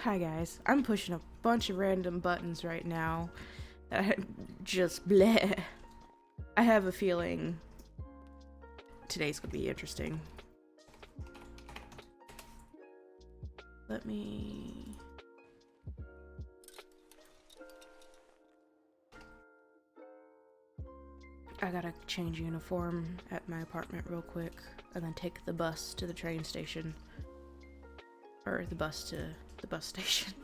Hi guys, I'm pushing a bunch of random buttons right now. Just bleh. I have a feeling today's gonna be interesting. Let me... I gotta change uniform at my apartment real quick, and then take the bus to the train station. Or the bus to the bus station.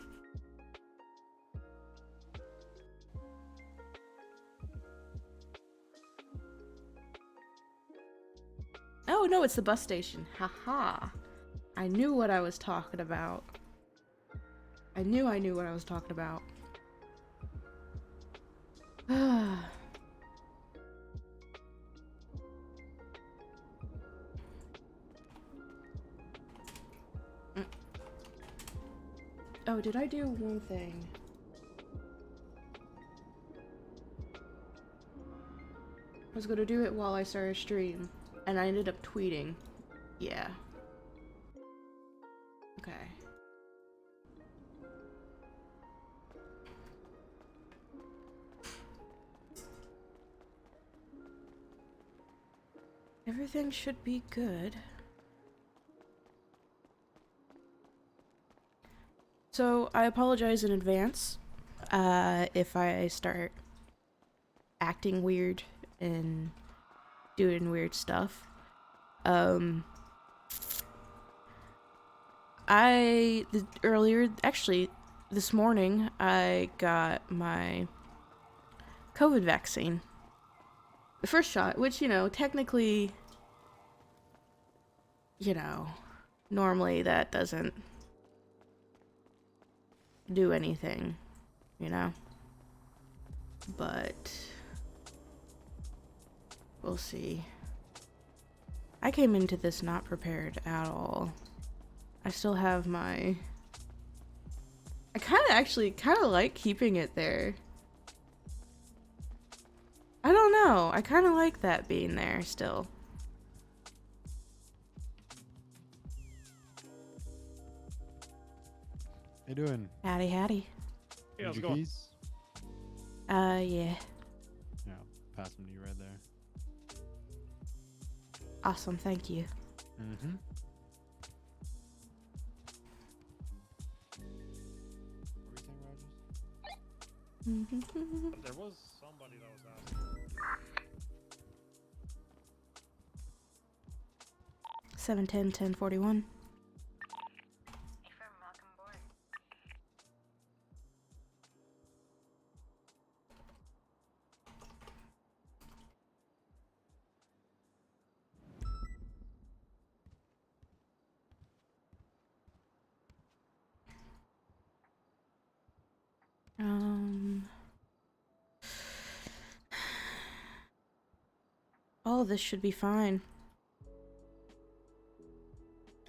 Oh no, it's the bus station. Haha. I knew what I was talking about. I knew what I was talking about. Oh, did I do one thing? I was gonna do it while I started stream, and I ended up tweeting. Yeah. Okay. Everything should be good. So, I apologize in advance if I start acting weird and doing weird stuff. Actually, this morning, I got my COVID vaccine. The first shot, which, technically, normally that doesn't do anything, but we'll see. I came into this not prepared at all. I still have my... I kind of like keeping it there. I don't know. I kind of like that being there still. How you doing? Howdy, howdy. Hey, how's it going? Keys? Yeah. Yeah, pass them to you right there. Awesome, thank you. Mm-hmm. What were you saying, Rogers? There was somebody that was asking. 710-1041. All of this should be fine.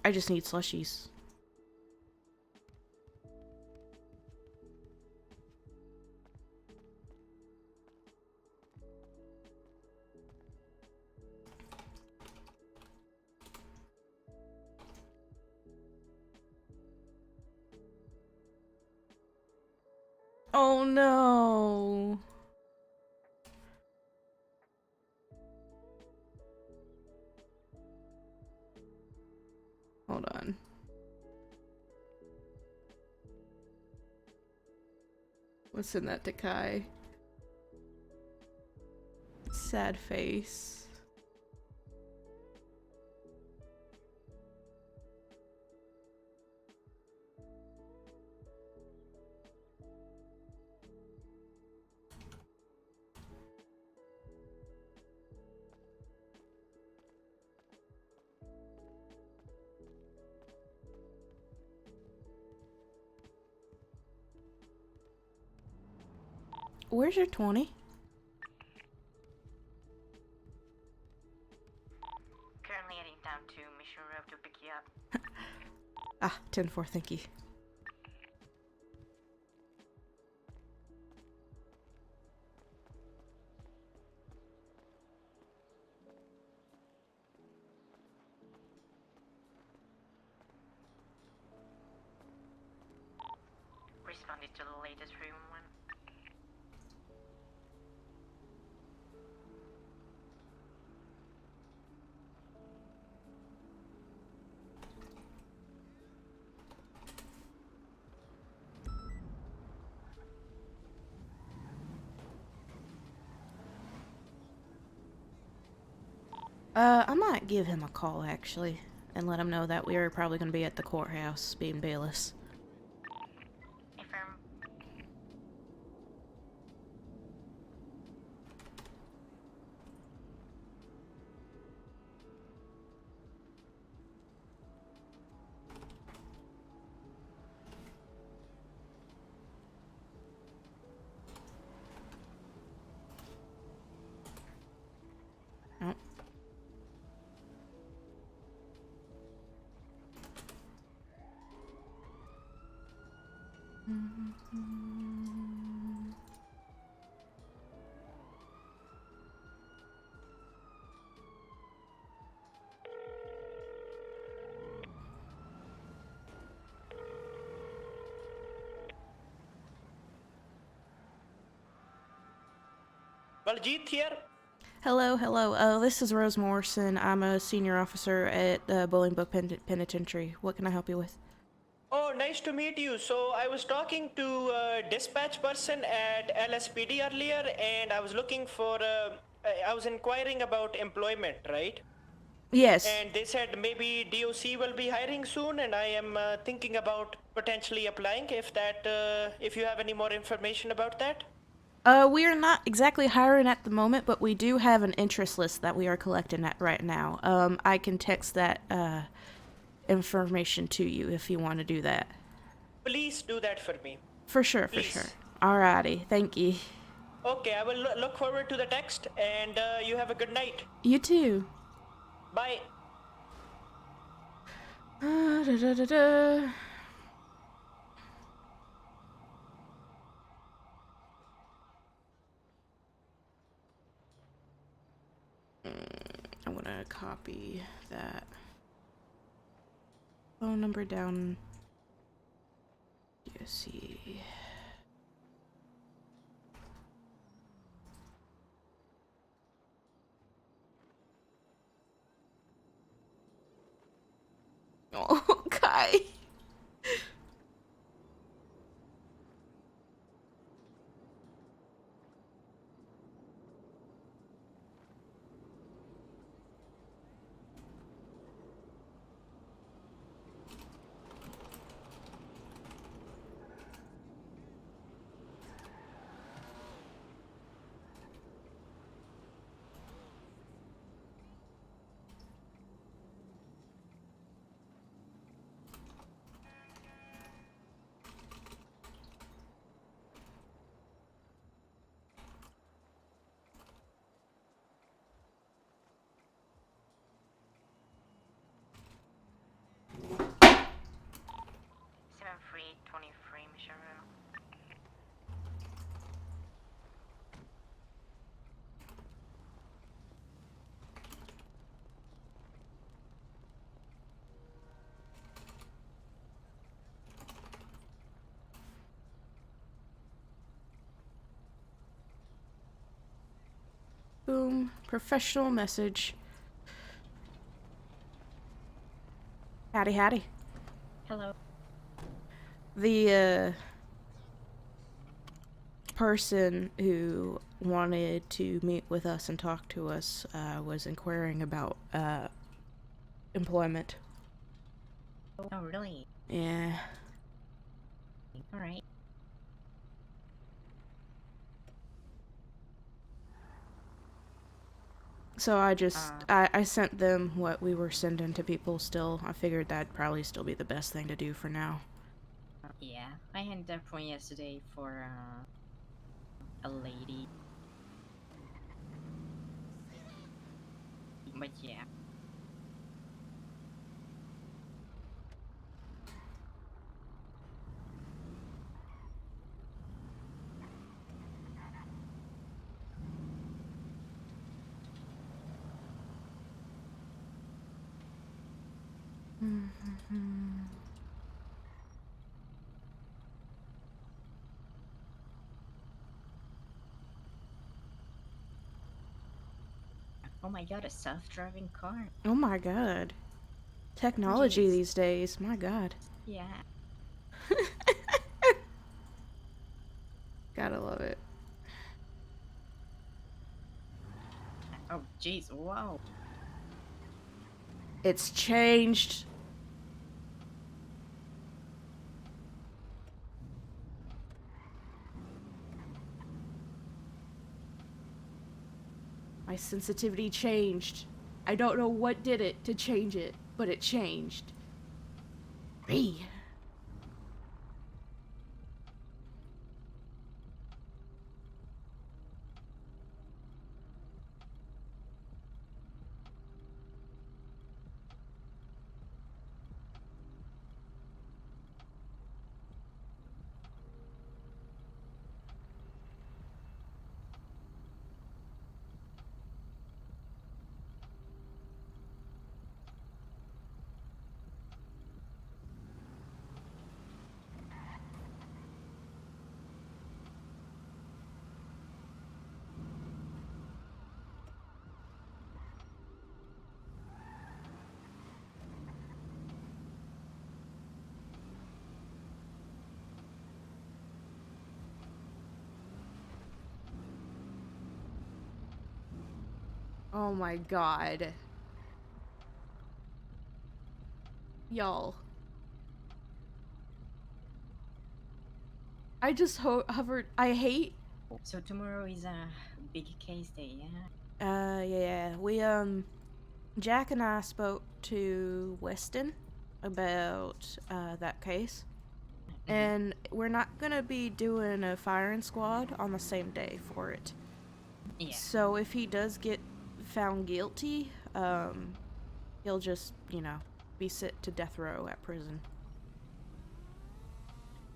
I just need slushies. Oh no. Hold on. What's in that Takai? Sad face. Where's your 20? Currently heading down to Mission Road to pick you up. Ah, 10-4, thank you. responded to the latest room one. I might give him a call, actually, and let him know that we are probably going to be at the courthouse being bailiffs. Affirm. Oh. Baljeet here. Hello, hello. This is Rose Morrison. I'm a senior officer at Bolingbrook Penitentiary. What can I help you with? Oh, nice to meet you. So I was talking to a dispatch person at LSPD earlier, and I was looking for. I was inquiring about employment, right? Yes. And they said maybe DOC will be hiring soon, and I am thinking about potentially applying. If you have any more information about that. We are not exactly hiring at the moment, but we do have an interest list that we are collecting at right now. I can text that information to you if you want to do that. Please do that for me. For sure, for Please. sure. Alrighty, thank you. Okay, I will look forward to the text, and you have a good night. You too. Bye. Da-da-da-da. I'm gonna copy that phone number down. You see. Oh, Kai. Seven three 23 Mission Room. Boom. Professional message. Howdy, howdy. Hello. The person who wanted to meet with us and talk to us was inquiring about employment. Oh, really? Yeah. Alright. So I sent them what we were sending to people still. I figured that'd probably still be the best thing to do for now. Yeah, I had that point yesterday for a lady. But yeah. Oh my god, a self-driving car. Oh my god. Technology Jeez. these days, my god. Yeah. Gotta love it. Oh jeez, wow. It's changed. My sensitivity changed. I don't know what did it to change it, but it changed. Ree. Oh my god. Y'all. I just hovered. I hate. So tomorrow is a big case day, yeah? Yeah. Jack and I spoke to Weston about, that case. And we're not gonna be doing a firing squad on the same day for it. Yeah. So if he does get found guilty, he'll just, be sent to death row at prison.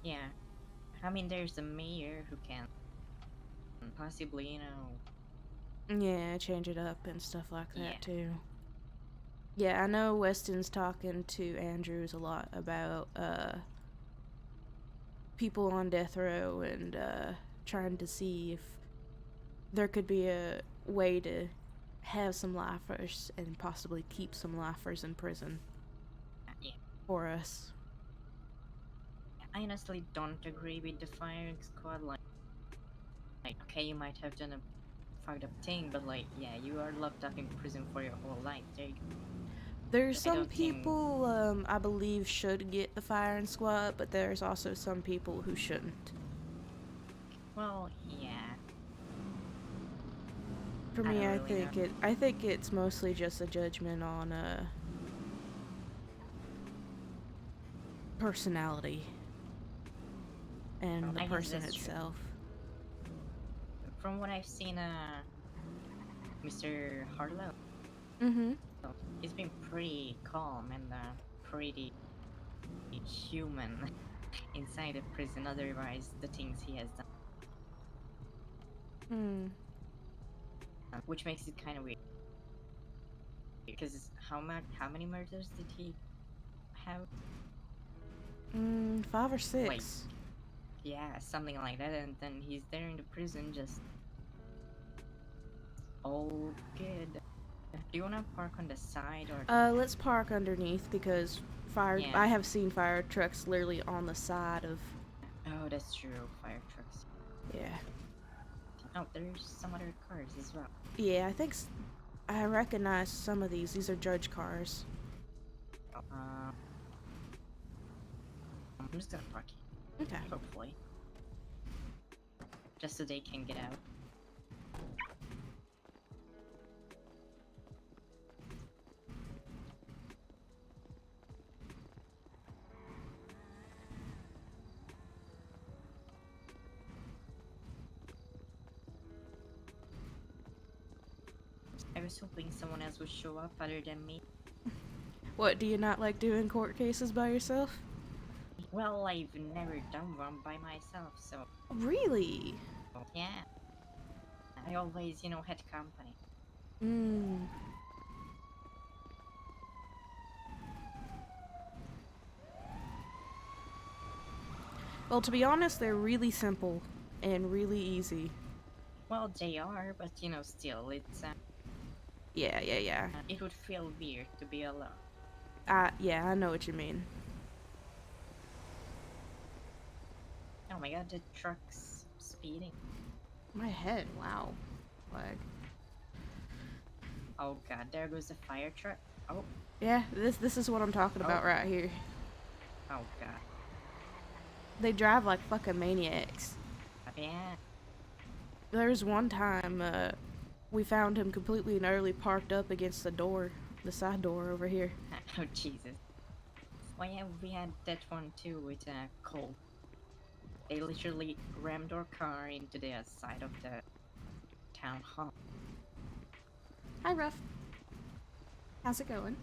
Yeah. I mean, there's the mayor who can possibly, Yeah, change it up and stuff like that, Yeah. too. Yeah, I know Weston's talking to Andrews a lot about, people on death row and, trying to see if there could be a way to have some lifers and possibly keep some lifers in prison Yeah. for us. I honestly don't agree with the firing squad. Like, okay, you might have done a fucked up thing, but like, yeah, you are locked up in prison for your whole life. There you go. There's I some don't think- people, I believe, should get the firing squad, but there's also some people who shouldn't. Well, yeah. For I me, don't I really think know. I think it's mostly just a judgment on personality and Well, the I guess person that's true. itself. From what I've seen, Mr. Harlow, Mm-hmm. he's been pretty calm and pretty human inside the prison. Otherwise, the things he has done, Hmm. which makes it kind of weird. Because how many murders did he have? 5 or 6. Yeah, something like that. And then he's there in the prison, just all good. Do you wanna park on the side or? Let's park underneath because Yeah. I have seen fire trucks literally on the side of. Oh, that's true. Fire trucks. Yeah. Oh, there's some other cars as well. Yeah, I think I recognize some of these. These are judge cars. I'm just gonna park here, Okay. hopefully. Just so they can get out. I was hoping someone else would show up other than me. What, do you not like doing court cases by yourself? Well, I've never done one by myself, so Really? yeah. I always, had company. Hmm. Well, to be honest, they're really simple and really easy. Well, they are, but still, it's Yeah. It would feel weird to be alone. Yeah, I know what you mean. Oh my god, the truck's speeding. My head, wow. Like, Oh god, there goes the fire truck. Oh, yeah, this is what I'm talking about right here. oh god. They drive like fucking maniacs. Yeah. There was one time, we found him completely and utterly parked up against the door, the side door over here. Oh Jesus. Oh yeah, we had that one too with Cole. They literally rammed our car into the side of the town hall. Hi, Ruff. How's it going?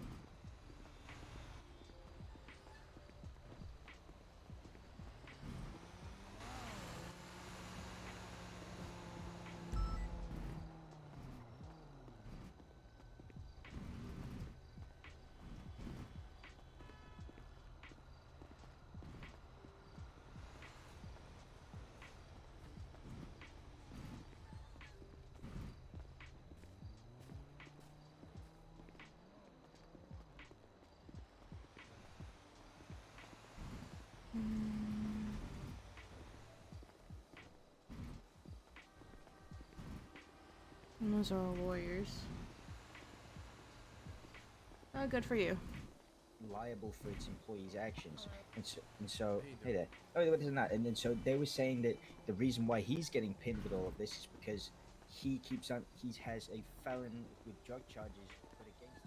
And those are all lawyers. Oh, good for you. Liable for its employees' actions, and so hey there. Oh, it isn't that. And then so they were saying that the reason why he's getting pinned with all of this is because he has a felon with drug charges put against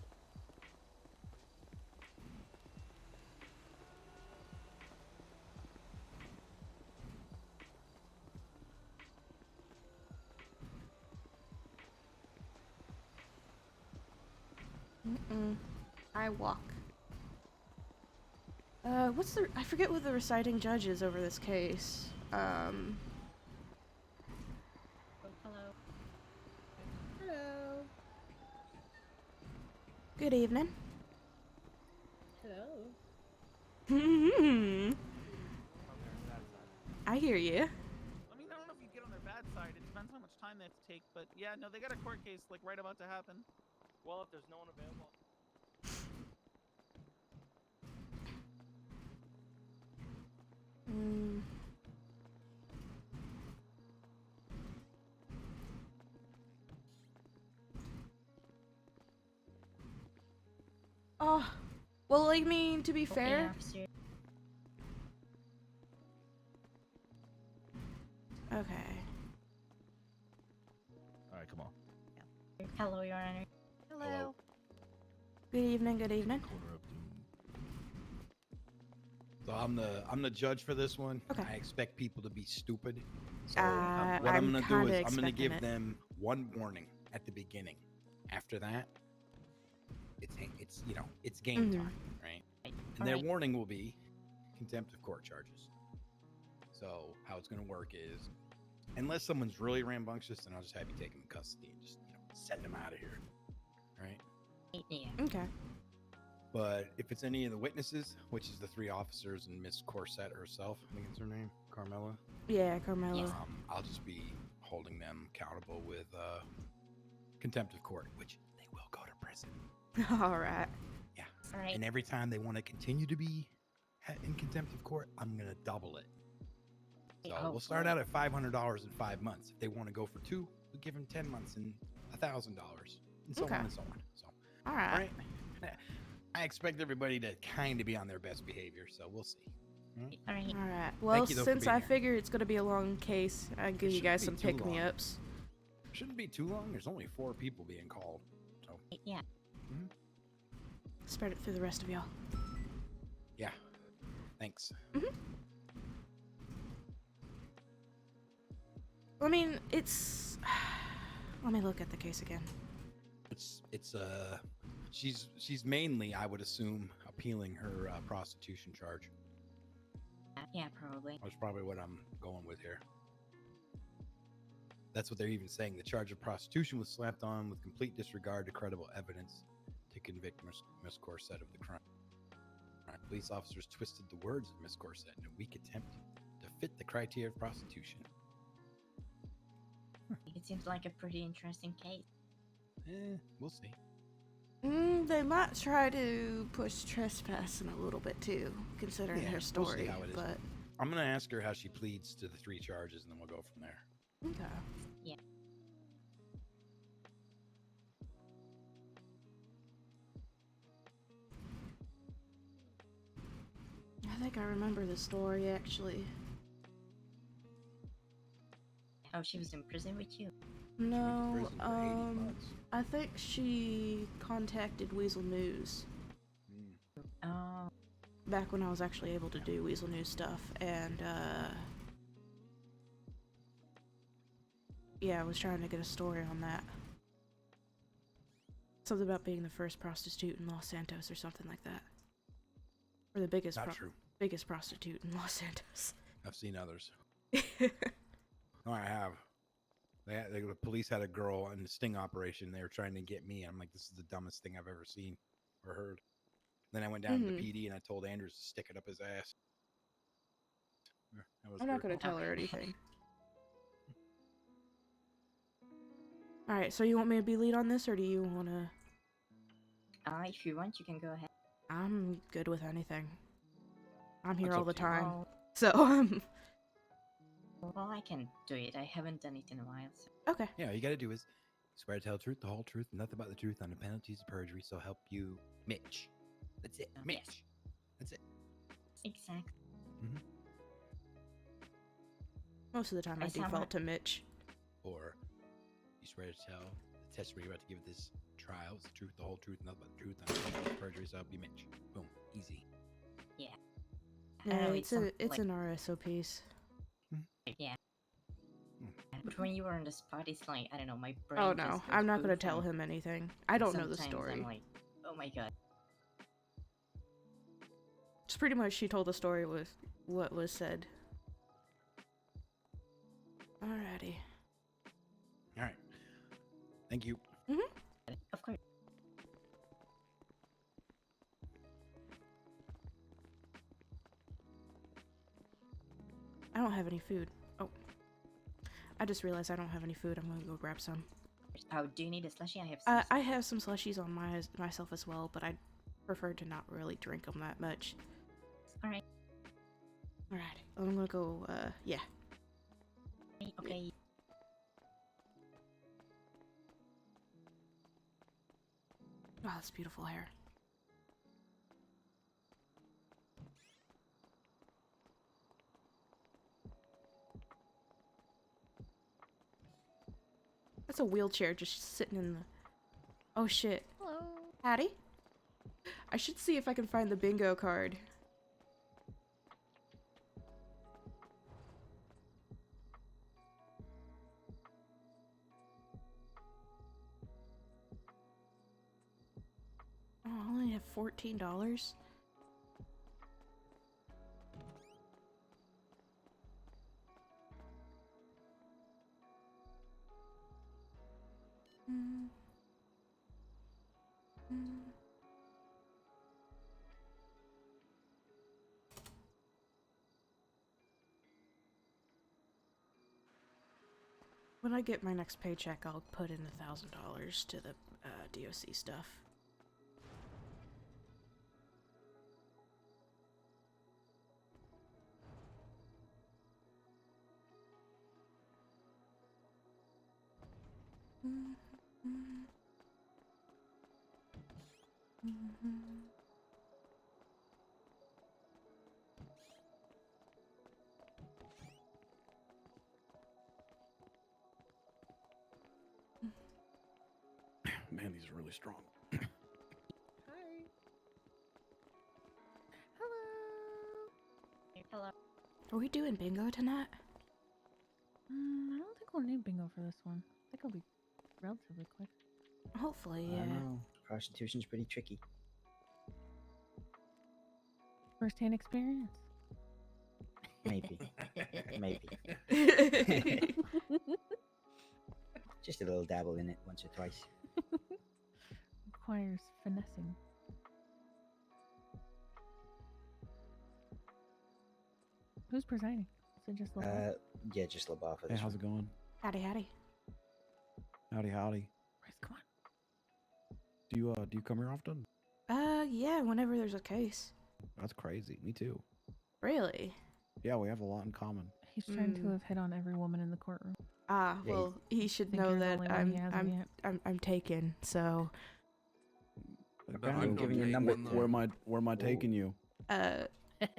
him. I walk. I forget what the reciting judge is over this case. Oh, hello. Hello. Good evening. Hello. I hear you. I mean, I don't know if you get on their bad side. It depends how much time they have to take. But yeah, no, they got a court case like right about to happen. Well, if there's no one available. Oh, well, I mean, to be fair, Yeah, officer. okay. All right, come on. Hello, Your Honor. Hello. Good evening, good evening. Corner of doom. So I'm the judge for this one. Okay. I expect people to be stupid. So Uh, what I'm I'm gonna do kinda is I'm gonna expecting give it. them one warning at the beginning. After that, it's you know it's game Mhm. time, right? And their Alright. warning will be contempt of court charges. So how it's gonna work is, unless someone's really rambunctious, then I'll just have you take them in custody and just send them out of here, right? Yeah. Okay. But if it's any of the witnesses, which is the 3 officers and Miss Corsett herself, I think it's her name, Carmela, Yeah, Carmelo. I'll just be holding them accountable with contempt of court, which they will go to prison. All right. Yeah. Alright. And every time they want to continue to be in contempt of court, I'm going to double it. So we'll start out at $500 in 5 months. If they want to go for 2, we'll give them 10 months and $1,000, and so Okay. on and so on. So, All right. I expect everybody to kind of be on their best behavior, so we'll see. Alright. All right. Well, you, though, for since being I here. figure it's gonna be a long case, I'll give you shouldn't guys be some too long. pick-me-ups. Shouldn't be too long. There's only 4 people being called. So, Yeah. Spread it through the rest of y'all. yeah. Thanks. I mean, it's. Let me look at the case again. She's mainly, I would assume, appealing her prostitution charge. Yeah, probably. That's probably what I'm going with here. That's what they're even saying. The charge of prostitution was slapped on with complete disregard to credible evidence to convict Miss Corsett of the crime. Police officers twisted the words of Miss Corsett in a weak attempt to fit the criteria of prostitution. It seems like a pretty interesting case. We'll see. They might try to push trespassing a little bit too, considering Yeah, her we'll see story. how it is. But I'm gonna ask her how she pleads to the 3 charges, and then we'll go from there. okay. Yeah. I think I remember the story actually. Oh, she was in prison with you? She went to No, prison for 80 months. I think she contacted Weasel News Oh, back when I was actually able to do Weasel News stuff, and yeah, I was trying to get a story on that. Something about being the first prostitute in Los Santos or something like that. Or the biggest Not true. biggest prostitute in Los Santos. I've seen others. No, I have. The police had a girl in the sting operation. They were trying to get me. I'm like, this is the dumbest thing I've ever seen or heard. Then I went down to the PD and I told Andrews to stick it up his ass. That was I'm not her. gonna tell her anything. Alright, so you want me to be lead on this, or do you wanna... if you want, you can go ahead. I'm good with anything. I'm here That's all up the to you. time. Oh, So, well, I can do it. I haven't done it in a while. So. okay. Yeah, all you got to do is swear to tell the truth, the whole truth, and nothing but the truth on the penalties of perjury. So help you, Mitch. That's it, Mitch. Yes. That's it. Exactly. Most of the time I I sound default like- to Mitch. Or you swear to tell the testimony you're about to give at this trial is the truth, the whole truth, and nothing but the truth on the penalties of perjury. So help you, Mitch. Boom, easy. I Yeah, know it's some- it's like, in our SOPs. Yeah. Hmm. But when you were on the spot, it's like, I don't know, my brain. Oh just no, goes I'm not gonna poof, tell and him anything. I don't know the sometimes story. I'm like, oh my god. It's pretty much she told the story with what was said. Alrighty. All right. Thank you. Of course. I don't have any food. Oh. I just realized I don't have any food. I'm gonna go grab some. Oh, do you need a slushie? I have some. I have some slushies on myself as well, but I prefer to not really drink them that much. Alright. Alright, I'm gonna go, yeah. Okay. Oh, that's beautiful hair. That's a wheelchair just sitting in the... Oh shit. Hello. Hattie? I should see if I can find the bingo card. Oh, I only have $14. When I get my next paycheck, I'll put in $1,000 to the DOC stuff. Man, these are really strong. Hi. Hello. Hello. Are we doing bingo tonight? I don't think we'll need bingo for this one. I think it'll be relatively quick. Hopefully, I yeah. don't know. Prostitution's pretty tricky. First-hand experience. Maybe. Maybe. Just a little dabble in it once or twice. Requires finessing. Who's presiding? Is it just LeBlanc? Yeah, just LeBar for Hey, this how's one. it going? Howdy, howdy. Howdy, howdy. Bryce, come on. Do you come here often? Yeah, whenever there's a case. That's crazy. Me too. Really? Yeah, we have a lot in common. He's trying to have hit on every woman in the courtroom. Ah, Yeah, well, he should Think know you're the that only one he hasn't yet? I'm taken. So, I'm giving your number. Where am I taking you? uh, That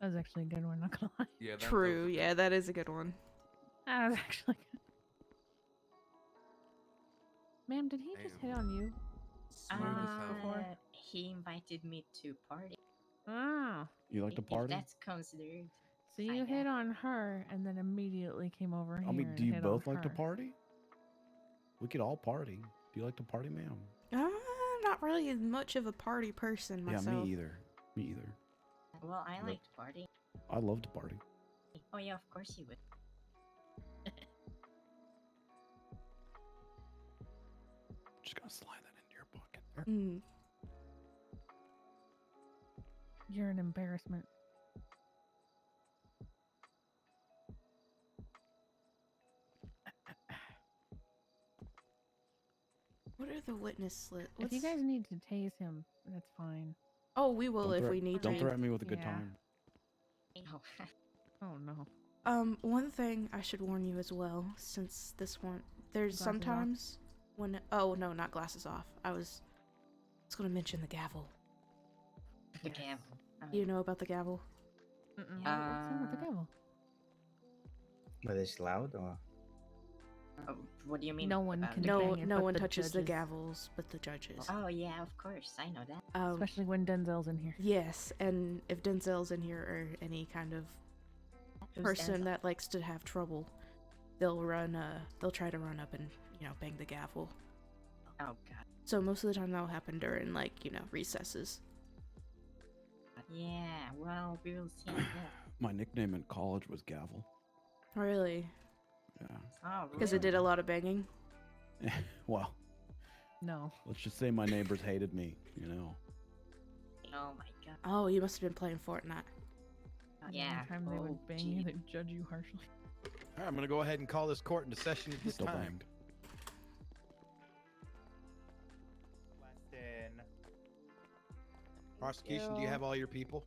was actually a good one, not gonna lie. Yeah, true. Yeah, that is a good one. That was actually good. Ma'am, did he just hit on you? He invited me to party. Oh. You like to If party? that's considered. So you hit on her and then immediately came over here. I mean, and do you hit both on like to her. party? We could all party. Do you like to party, ma'am? I'm not really much of a party person myself. Yeah, me either. Me either. Well, I like to party. I love to party. Oh yeah, of course you would. Just gonna slide that into your pocket. Mm. You're an embarrassment. What are the witness slips? If you guys need to tase him, that's fine. Oh, we will if we need Don't to. threaten me with a good Yeah. time. No. Oh no. One thing I should warn you as well, since this one, there's Glasses off? sometimes when, oh no, not glasses off. I was gonna mention the gavel. The gavel. You know about the gavel? What's wrong with the gavel? Whether it's loud or. What do you mean? No one about can it? No, bang it no but one the touches the judges. gavels but the judges. Oh yeah, of course, I know that. Especially when Denzel's in here. Yes, and if Denzel's in here or any kind of Who's person Denzel? that likes to have trouble, they'll try to run up and, bang the gavel. Oh god. So most of the time that'll happen during, recesses. Yeah, well, we will see. I guess. My nickname in college was Gavel. Really? Yeah. Oh, Because it did a lot of banging? Well, No. let's just say my neighbors hated me, Oh my god. Oh, you must have been playing Fortnite. Yeah. Anytime they Oh, would bang gee. you, they'd judge you harshly. All right, I'm gonna go ahead and call this court into session at this Still time. banged. Weston. Prosecution, do you have all your people?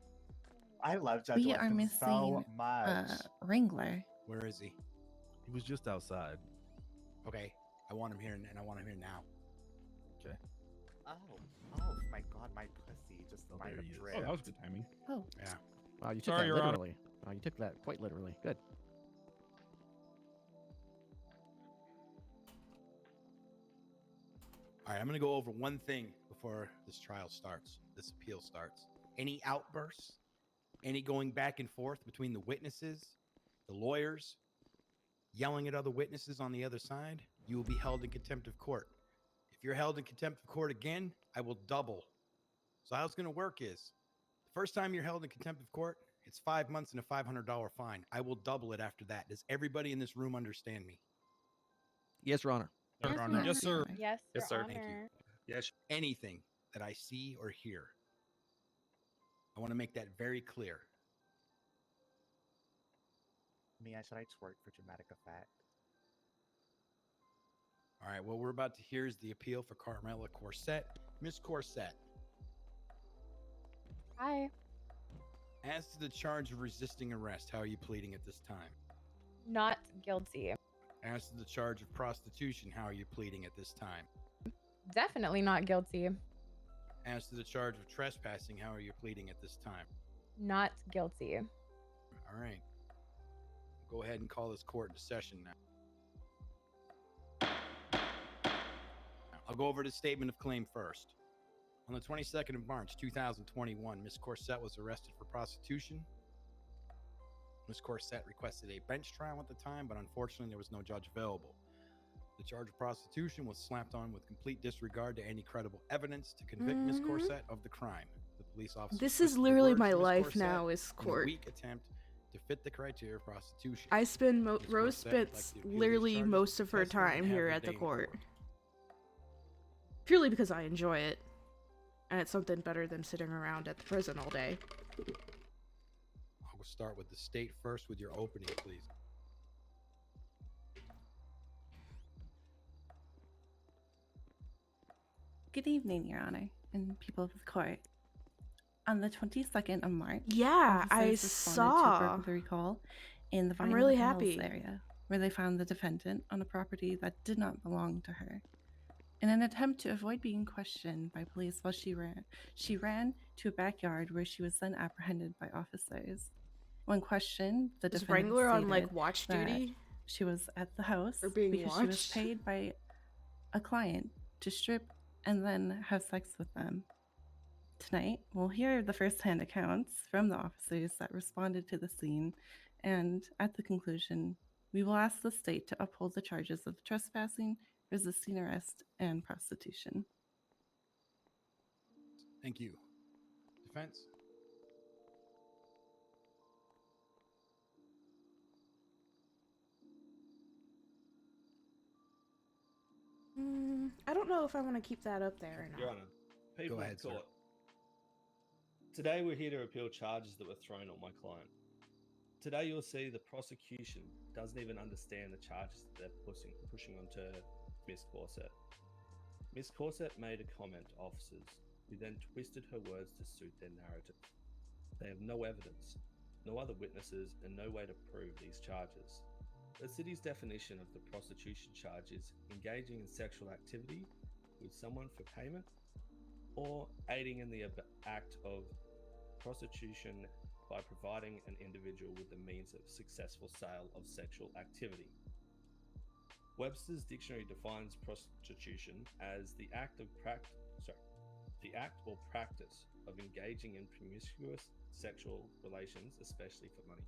I love Judge We are Weston so missing much. Wrangler. Where is he? He was just outside. Okay, I want him here, and I want him here now. Okay. Oh my god, my pussy just might have dripped. Oh, that was good timing. Oh. Yeah. Wow, you took Sorry, that Your Honor. literally. Wow, you took that quite literally. Good. All right, I'm gonna go over one thing before this trial starts, this appeal starts. Any outbursts, any going back and forth between the witnesses, the lawyers, yelling at other witnesses on the other side, you will be held in contempt of court. If you're held in contempt of court again, I will double. So how it's going to work is, the first time you're held in contempt of court, it's 5 months and a $500 fine. I will double it after that. Does everybody in this room understand me? Yes, Your Honor. Yes, Your Honor. Yes, sir. Yes, Yes, Your sir. Thank you. Honor. Yes. Anything that I see or hear, I want to make that very clear. Mia, should I twerk for dramatic effect? All right, what we're about to hear is the appeal for Carmela Corset. Miss Corset, Hi. as to the charge of resisting arrest, how are you pleading at this time? Not guilty. As to the charge of prostitution, how are you pleading at this time? Definitely not guilty. As to the charge of trespassing, how are you pleading at this time? Not guilty. All right. Go ahead and call this court into session now. I'll go over the statement of claim first. On the 22nd of March, 2021, Miss Corset was arrested for prostitution. Miss Corset requested a bench trial at the time, but unfortunately there was no judge available. The charge of prostitution was slapped on with complete disregard to any credible evidence to convict Miss Corset of the crime. The police officer. This is twisted the literally words my of Miss life Corset now is in a court. weak attempt to fit the criteria of prostitution. I spend Miss Rose Corset would like spends to appeal these literally charges most of her successfully and time have here her at the day in court. Purely because I enjoy it. And it's something better than sitting around at the prison all day. I'll start with the state first with your opening, please. Good evening, Your Honor, and people of the court. On the 22nd of March, Yeah, I officers responded to a saw. burglary call in the I'm Vinewood really Hills happy. area, where they found the defendant on a property that did not belong to her. In an attempt to avoid being questioned by police while she ran to a backyard where she was then apprehended by officers. When questioned, the Is defendant Wrangler on stated like watch that duty she was at the house or being because she was watched? paid by a client to strip and then have sex with them. Tonight, we'll hear the first-hand accounts from the officers that responded to the scene, and at the conclusion, we will ask the state to uphold the charges of trespassing, resisting arrest, and prostitution. Thank you. Defense? I don't know if I want to keep that up there or not. Your Honor, people Go of ahead, the court. Today we're here to appeal charges that were thrown on my client. Today you'll see the prosecution doesn't even understand the charges that they're pushing onto Miss Corset. Miss Corset made a comment to officers who then twisted her words to suit their narrative. They have no evidence, no other witnesses, and no way to prove these charges. The city's definition of the prostitution charge is engaging in sexual activity with someone for payment or aiding in the act of prostitution by providing an individual with the means of successful sale of sexual activity. Webster's dictionary defines prostitution as the act or practice of engaging in promiscuous sexual relations, especially for money.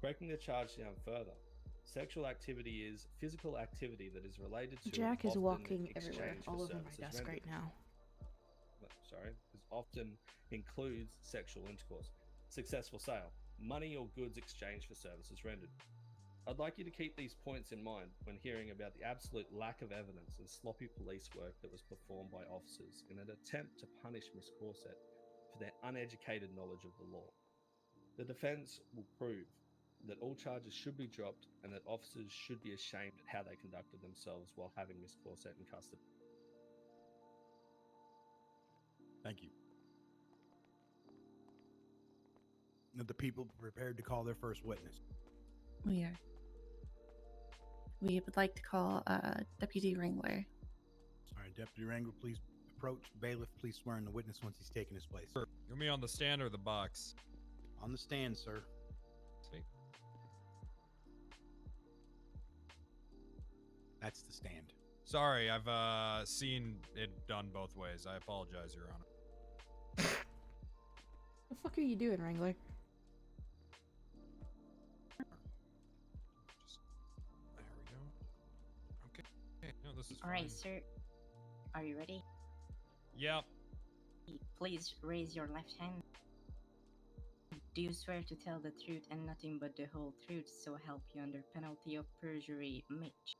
Breaking the charge down further, sexual activity is physical activity that is related to Jack is often walking in everywhere, exchange for all over my services desk right rendered. now. Because often includes sexual intercourse, successful sale, money or goods exchanged for services rendered. I'd like you to keep these points in mind when hearing about the absolute lack of evidence and sloppy police work that was performed by officers in an attempt to punish Miss Corset for their uneducated knowledge of the law. The defense will prove that all charges should be dropped and that officers should be ashamed at how they conducted themselves while having Miss Corset in custody. Thank you. Are the people prepared to call their first witness? We are. We would like to call Deputy Wrangler. All right, Deputy Wrangler, please approach. Bailiff, please swear in the witness once he's taken his place. You want me on the stand or the box? On the stand, sir. Sweet. That's the stand. Sorry, I've seen it done both ways. I apologize, Your Honor. The fuck are you doing, Wrangler? There we go. Okay. No, this is All right, sir. Are you ready? Yep. Please raise your left hand. Do you swear to tell the truth and nothing but the whole truth, so help you under penalty of perjury, Mitch?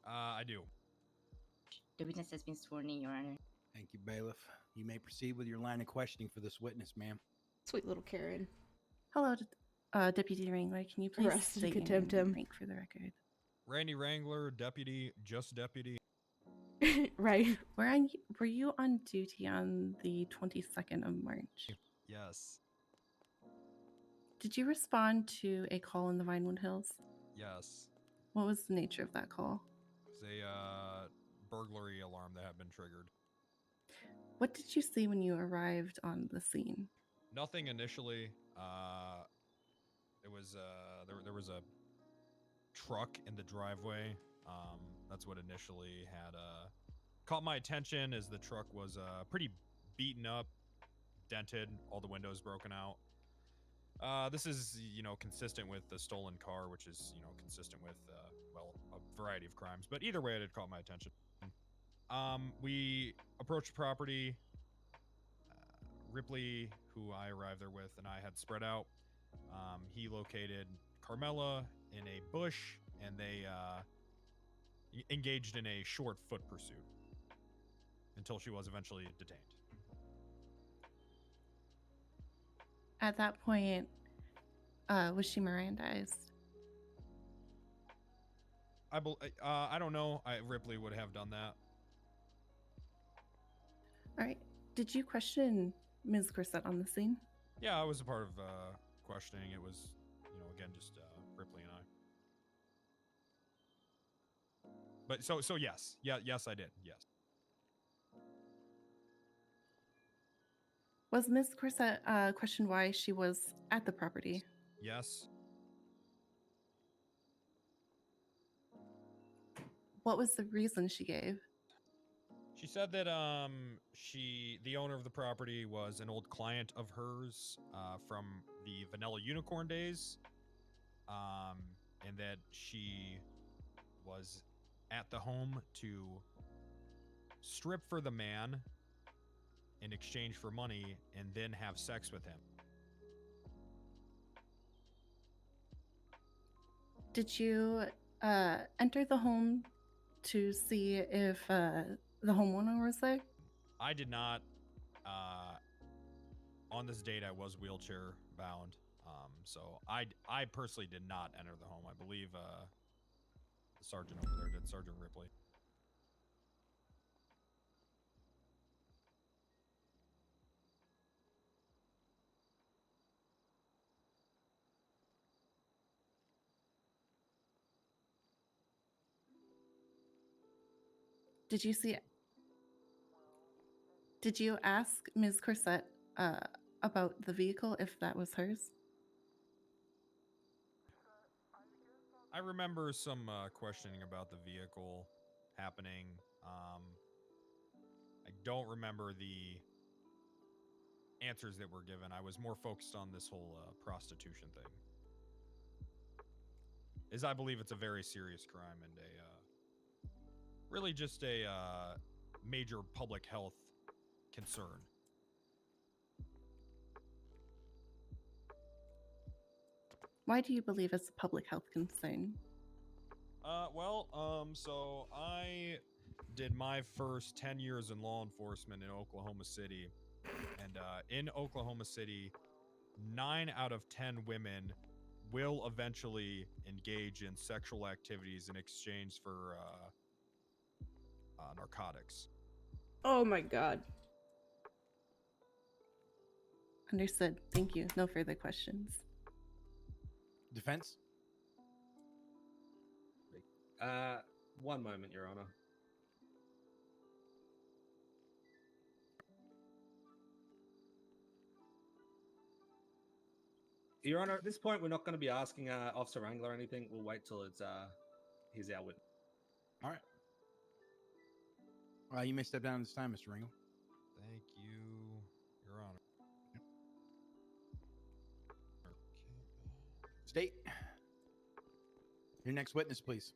I do. The witness has been sworn in, Your Honor. Thank you, Bailiff. You may proceed with your line of questioning for this witness, ma'am. Sweet little Karen. Hello, Deputy Wrangler. Can you please Arrested state your contempt name and him. rank for the record? Randy Wrangler, deputy, just deputy. Right. Were you on duty on the 22nd of March? Yes. Did you respond to a call in the Vinewood Hills? Yes. What was the nature of that call? It's a burglary alarm that had been triggered. What did you see when you arrived on the scene? Nothing initially. It was there was a truck in the driveway. That's what initially had caught my attention, as the truck was pretty beaten up, dented, all the windows broken out. This is, consistent with the stolen car, which is, consistent with, a variety of crimes. But either way, it had caught my attention. We approached the property. Ripley, who I arrived there with, and I had spread out. He located Carmela in a bush, and they engaged in a short foot pursuit until she was eventually detained. At that point, was she Mirandized? I don't know. Ripley would have done that. Did you question Ms. Corsett on the scene? Yeah, I was a part of questioning. It was, again, just Ripley and I. But so yes, yes, I did. Yes. Was Ms. Corsett questioned why she was at the property? Yes. What was the reason she gave? She said that the owner of the property was an old client of hers from the Vanilla Unicorn days, and that she was at the home to strip for the man in exchange for money and then have sex with him. Did you enter the home to see if the homeowner was there? I did not. On this date, I was wheelchair bound, so I personally did not enter the home. I believe the sergeant over there did, Sergeant Ripley. Did you see? Did you ask Ms. Corsett about the vehicle, if that was hers? I remember some questioning about the vehicle happening. I don't remember the answers that were given. I was more focused on this whole prostitution thing. As I believe it's a very serious crime and really just a major public health concern. Why do you believe it's a public health concern? So I did my first 10 years in law enforcement in Oklahoma City. And in Oklahoma City, 9 out of 10 women will eventually engage in sexual activities in exchange for narcotics. Oh my god. Understood. Thank you. No further questions. Defense? One moment, Your Honor. Your Honor, at this point, we're not going to be asking Officer Wrangler anything. We'll wait till he's our witness. All right. You may step down this time, Mr. Ringo. Thank you, Your Honor. State. Your next witness, please.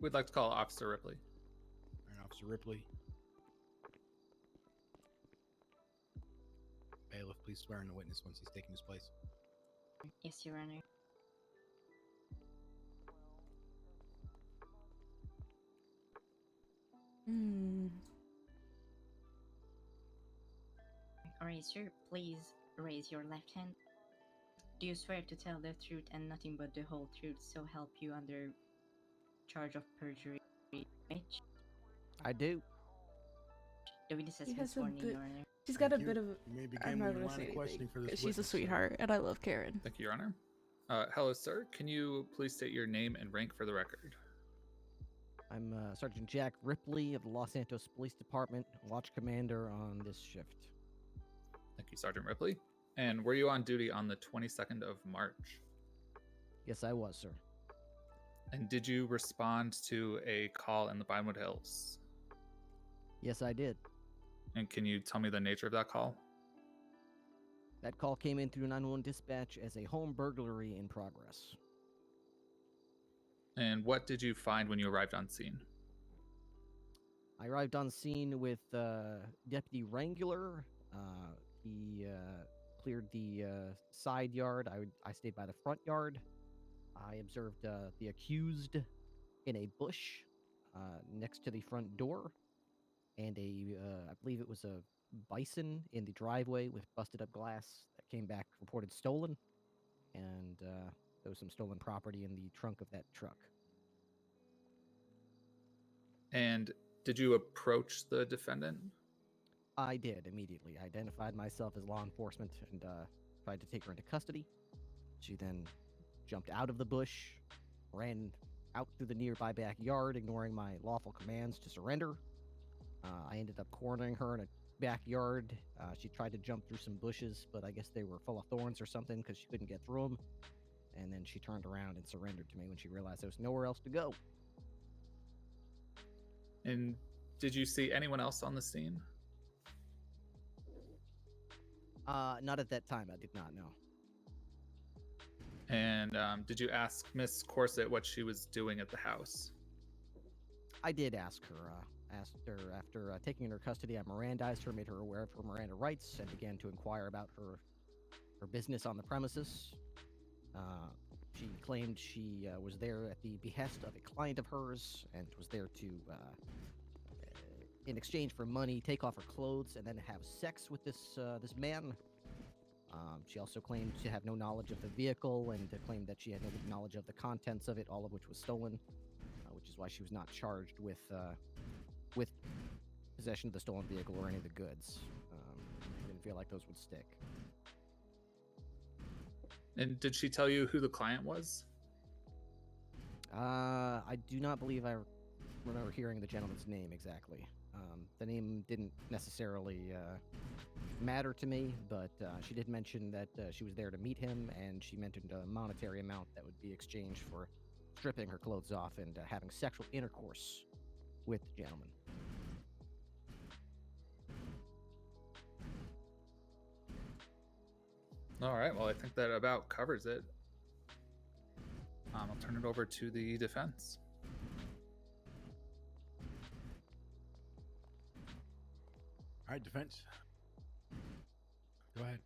We'd like to call Officer Ripley. All right, Officer Ripley. Bailiff, please swear in the witness once he's taken his place. Yes, Your Honor. Alright, sir, please raise your left hand. Do you swear to tell the truth and nothing but the whole truth, so help you under charge of perjury? I do. The witness has She been has a sworn in, bit. Your Honor. She's got a you. bit of. You may begin I'm not with your gonna line say of questioning anything. for this 'Cause she's a witness, sir. sweetheart, and I love Karen. Thank you, Your Honor. Hello, sir. Can you please state your name and rank for the record? I'm Sergeant Jack Ripley of the Los Santos Police Department, watch commander on this shift. Thank you, Sergeant Ripley. And were you on duty on the 22nd of March? Yes, I was, sir. And did you respond to a call in the Vinewood Hills? Yes, I did. And can you tell me the nature of that call? That call came in through 911 dispatch as a home burglary in progress. And what did you find when you arrived on scene? I arrived on scene with Deputy Wrangler. He cleared the side yard. I stayed by the front yard. I observed the accused in a bush next to the front door, and I believe it was a bison in the driveway with busted up glass that came back reported stolen, and there was some stolen property in the trunk of that truck. And did you approach the defendant? I did immediately. I identified myself as law enforcement and tried to take her into custody. She then jumped out of the bush, ran out through the nearby backyard, ignoring my lawful commands to surrender. I ended up cornering her in a backyard. She tried to jump through some bushes, but I guess they were full of thorns or something because she couldn't get through them. And then she turned around and surrendered to me when she realized there was nowhere else to go. And did you see anyone else on the scene? Not at that time. I did not know. And did you ask Miss Corset what she was doing at the house? I did ask her. Asked her after taking her into custody. I Mirandized her, made her aware of her Miranda rights, and began to inquire about her business on the premises. She claimed she was there at the behest of a client of hers, and was there to, in exchange for money, take off her clothes and then have sex with this man. She also claimed to have no knowledge of the vehicle, and claimed that she had no knowledge of the contents of it, all of which was stolen, which is why she was not charged with possession of the stolen vehicle or any of the goods. Didn't feel like those would stick. And did she tell you who the client was? I do not believe I remember hearing the gentleman's name exactly. The name didn't necessarily matter to me, but she did mention that she was there to meet him, and she mentioned a monetary amount that would be exchanged for stripping her clothes off and having sexual intercourse with the gentleman. All right, well, I think that about covers it. I'll turn it over to the defense. All right, defense. Go ahead.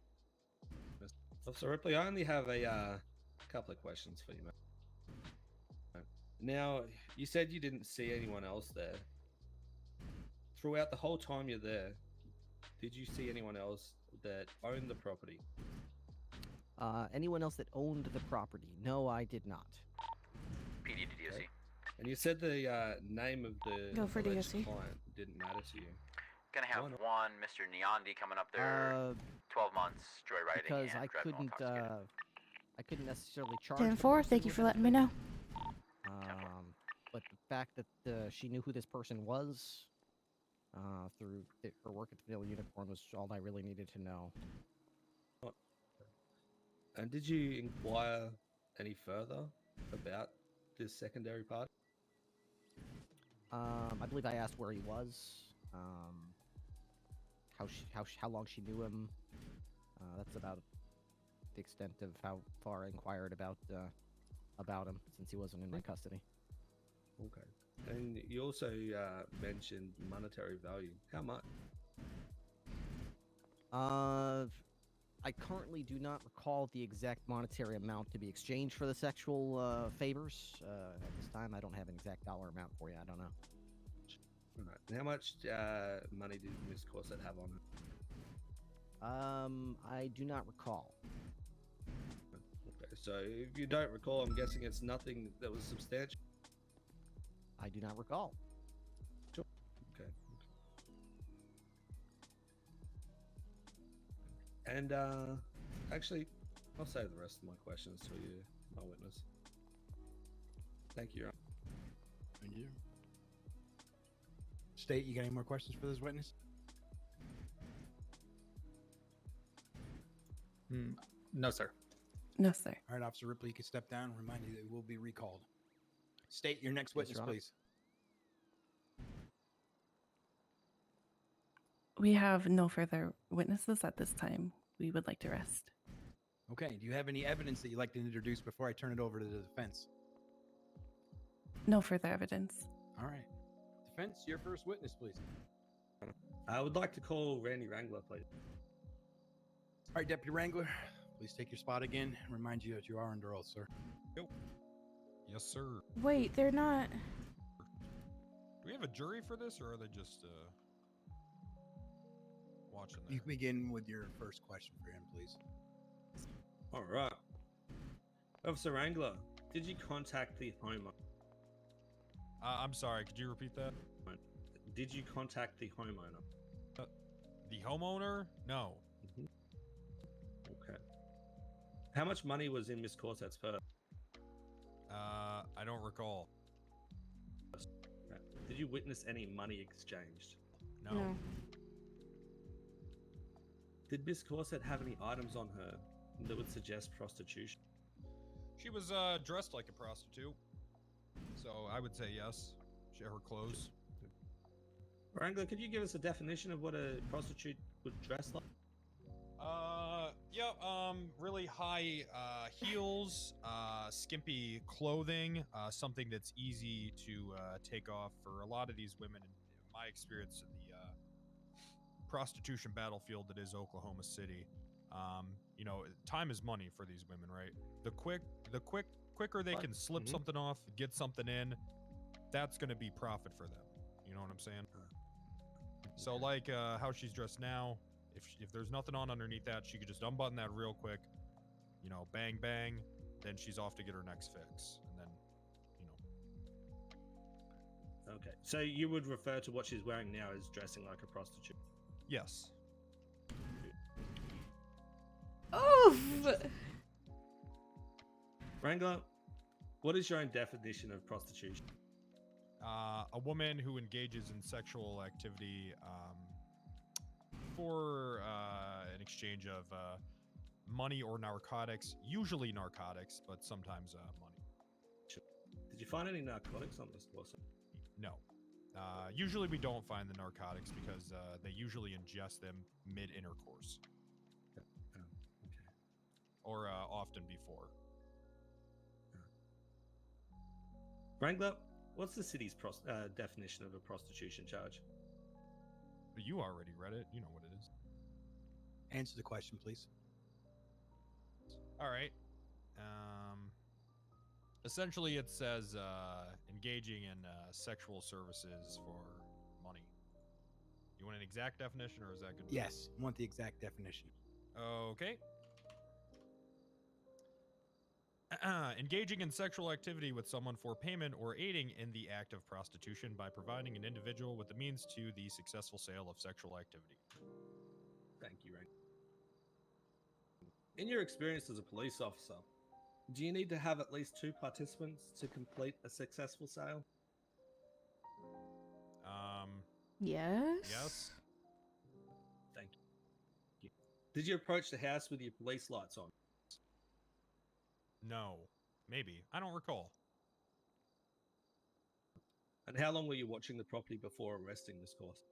Officer Ripley, I only have a couple of questions for you, mate. Now, you said you didn't see anyone else there. Throughout the whole time you're there, did you see anyone else that owned the property? Anyone else that owned the property? No, I did not. PD to DOC. And you said the name of the Go for alleged DOC. client didn't matter to you. Gonna have one Mr. Neondi coming up there. 12 months joyriding Because and I driving while intoxicated. couldn't necessarily charge. 10-4, thank you for letting me know. But the fact that she knew who this person was through her work at the Vanilla Unicorn was all I really needed to know. And did you inquire any further about this secondary party? I believe I asked where he was, how long she knew him. That's about the extent of how far I inquired about him, since he wasn't in my custody. Okay. And you also mentioned monetary value. How much? I currently do not recall the exact monetary amount to be exchanged for the sexual favors. At this time, I don't have an exact dollar amount for you. I don't know. Right. How much money did Miss Corset have on her? I do not recall. Okay, so if you don't recall, I'm guessing it's nothing that was substantial. I do not recall. Sure. Okay. And actually, I'll save the rest of my questions to you, my witness. Thank you. Thank you. State, you got any more questions for this witness? No, sir. No, sir. All right, Officer Ripley, you can step down. Remind you that it will be recalled. State your next witness, Your Honor. please. We have no further witnesses at this time. We would like to rest. Okay, do you have any evidence that you'd like to introduce before I turn it over to the defense? No further evidence. All right. Defense, your first witness, please. I would like to call Randy Wrangler, please. All right, Deputy Wrangler, please take your spot again and remind you that you are under oath, sir. Yep. Yes, sir. Wait, they're not. Do we have a jury for this, or are they just watching there? You can begin with your first question for him, please. All right. Officer Wrangler, did you contact the homeowner? I'm sorry, could you repeat that? Did you contact the homeowner? The homeowner? No. Okay. How much money was in Miss Corset's purse? I don't recall. Did you witness any money exchanged? No. No. Did Miss Corset have any items on her that would suggest prostitution? She was dressed like a prostitute, so I would say yes. She had her clothes. Wrangler, could you give us a definition of what a prostitute would dress like? Really high heels, skimpy clothing, something that's easy to take off for a lot of these women. In my experience in the prostitution battlefield that is Oklahoma City, you know, time is money for these women, right? The quicker they can slip something off, get something in, that's going to be profit for them. You know what I'm saying? So like how she's dressed now, if there's nothing on underneath that, she could just unbutton that real quick, you know, bang bang, then she's off to get her next fix, and then, you know. Okay, so you would refer to what she's wearing now as dressing like a prostitute? Yes. Oof! Wrangler, what is your own definition of prostitution? A woman who engages in sexual activity for an exchange of money or narcotics, usually narcotics, but sometimes money. Did you find any narcotics on this Corset? No. Usually we don't find the narcotics because they usually ingest them mid-intercourse. Or often before. Wrangler, what's the city's definition of a prostitution charge? But you already read it. You know what it is. Answer the question, please. All right. Essentially, it says engaging in sexual services for money. You want an exact definition, or is that good? Yes, I want the exact definition. Okay. Engaging in sexual activity with someone for payment or aiding in the act of prostitution by providing an individual with the means to the successful sale of sexual activity. Thank you, Rank. In your experience as a police officer, do you need to have at least 2 participants to complete a successful sale? Yes? Yes. Thank you. Did you approach the house with your police lights on? No. Maybe. I don't recall. And how long were you watching the property before arresting Miss Corset?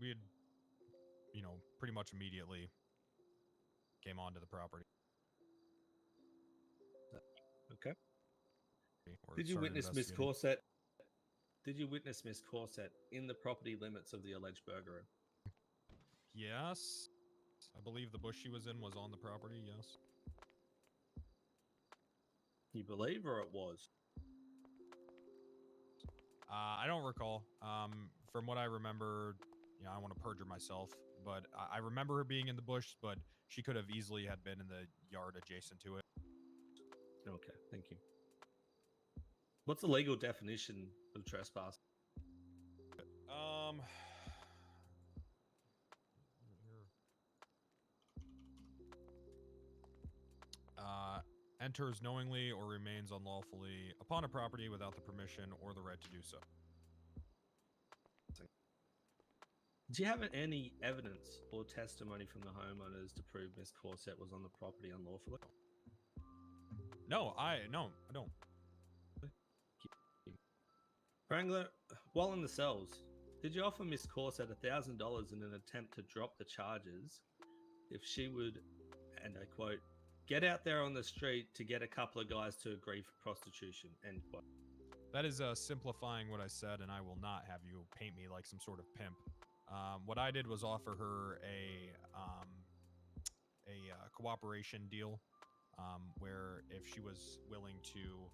We had, you know, pretty much immediately came onto the property. Okay. Or Did you started witness Miss investigating. Corset? Did you witness Miss Corset in the property limits of the alleged burglary? Yes. I believe the bush she was in was on the property, yes. You believe, or it was? I don't recall. From what I remember, you know, I want to perjure myself, but I remember her being in the bush, but she could have easily had been in the yard adjacent to it. Okay, thank you. What's the legal definition of trespass? Enters knowingly or remains unlawfully upon a property without the permission or the right to do so. Do you have any evidence or testimony from the homeowners to prove Miss Corset was on the property unlawfully? No, I don't. Wrangler, while in the cells, did you offer Miss Corset $1,000 in an attempt to drop the charges if she would, and I quote, get out there on the street to get a couple of guys to agree for prostitution, end quote? That is simplifying what I said, and I will not have you paint me like some sort of pimp. What I did was offer her a cooperation deal, where if she was willing to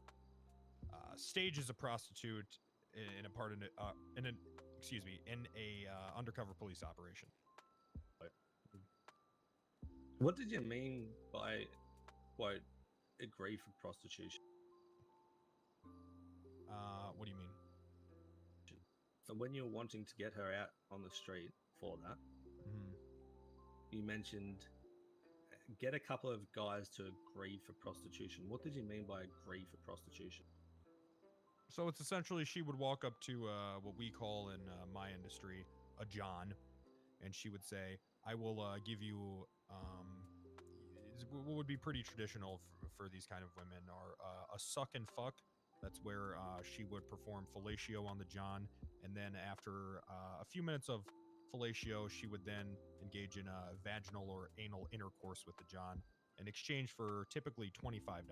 stage as a prostitute in a undercover police operation. What did you mean by, quote, agree for prostitution? What do you mean? And when you're wanting to get her out on the street for that, you mentioned get a couple of guys to agree for prostitution. What did you mean by agree for prostitution? So it's essentially she would walk up to what we call in my industry a John, and she would say, "I will give you what would be pretty traditional for these kind of women are a suck and fuck. That's where she would perform fellatio on the John, and then after a few minutes of fellatio, she would then engage in a vaginal or anal intercourse with the John in exchange for typically $25.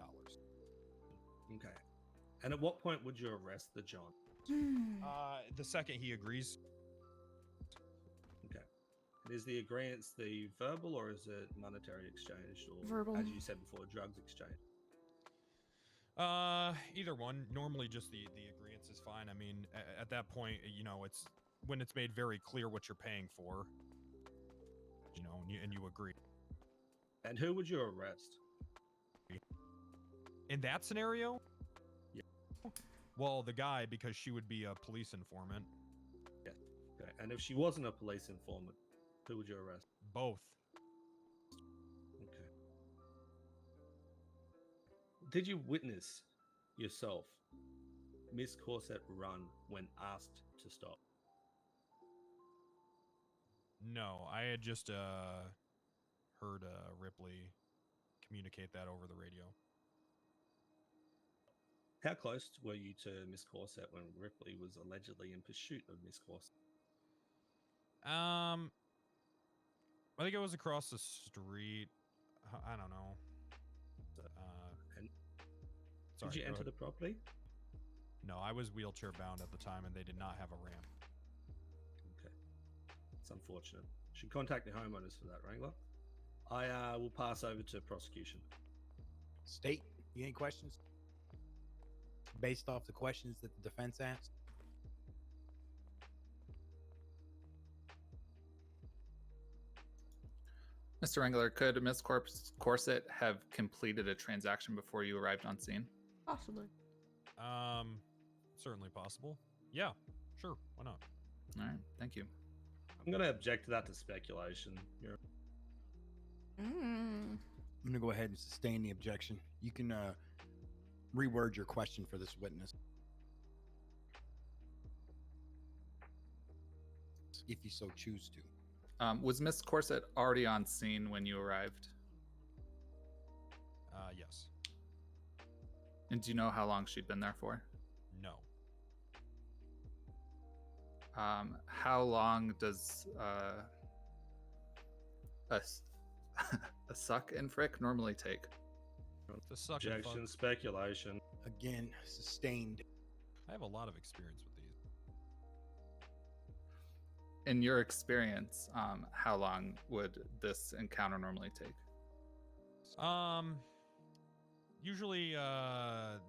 Okay. And at what point would you arrest the John? The second he agrees. Okay. And is the agreement the verbal or is it monetary exchange or, Verbal. as you said before, drugs exchange? Either one. Normally, just the agreements is fine. I mean, at that point, you know, it's when it's made very clear what you're paying for. You know, and you agree. And who would you arrest? In that scenario? Yeah. Well, the guy, because she would be a police informant. Yeah. Okay. And if she wasn't a police informant, who would you arrest? Both. Okay. Did you witness yourself Miss Corset run when asked to stop? No, I had just heard Ripley communicate that over the radio. How close were you to Miss Corset when Ripley was allegedly in pursuit of Miss Corset? I think it was across the street. I don't know. And sorry, did you go enter ahead. the property? No, I was wheelchair bound at the time, and they did not have a ramp. Okay, it's unfortunate. Should contact the homeowners for that, Wrangler. I will pass over to prosecution. State, you any questions? Based off the questions that the defense asked? Mr. Wrangler, could Miss Corset have completed a transaction before you arrived on scene? Possibly. Certainly possible. Yeah, sure. Why not? All right, thank you. I'm going to object to that to speculation. I'm going to go ahead and sustain the objection. You can reword your question for this witness, if you so choose to. Was Miss Corset already on scene when you arrived? Yes. And do you know how long she'd been there for? No. How long does a suck and frick normally take? The suck and Objection, fuck. speculation. Again, sustained. I have a lot of experience with these. In your experience, how long would this encounter normally take? Usually,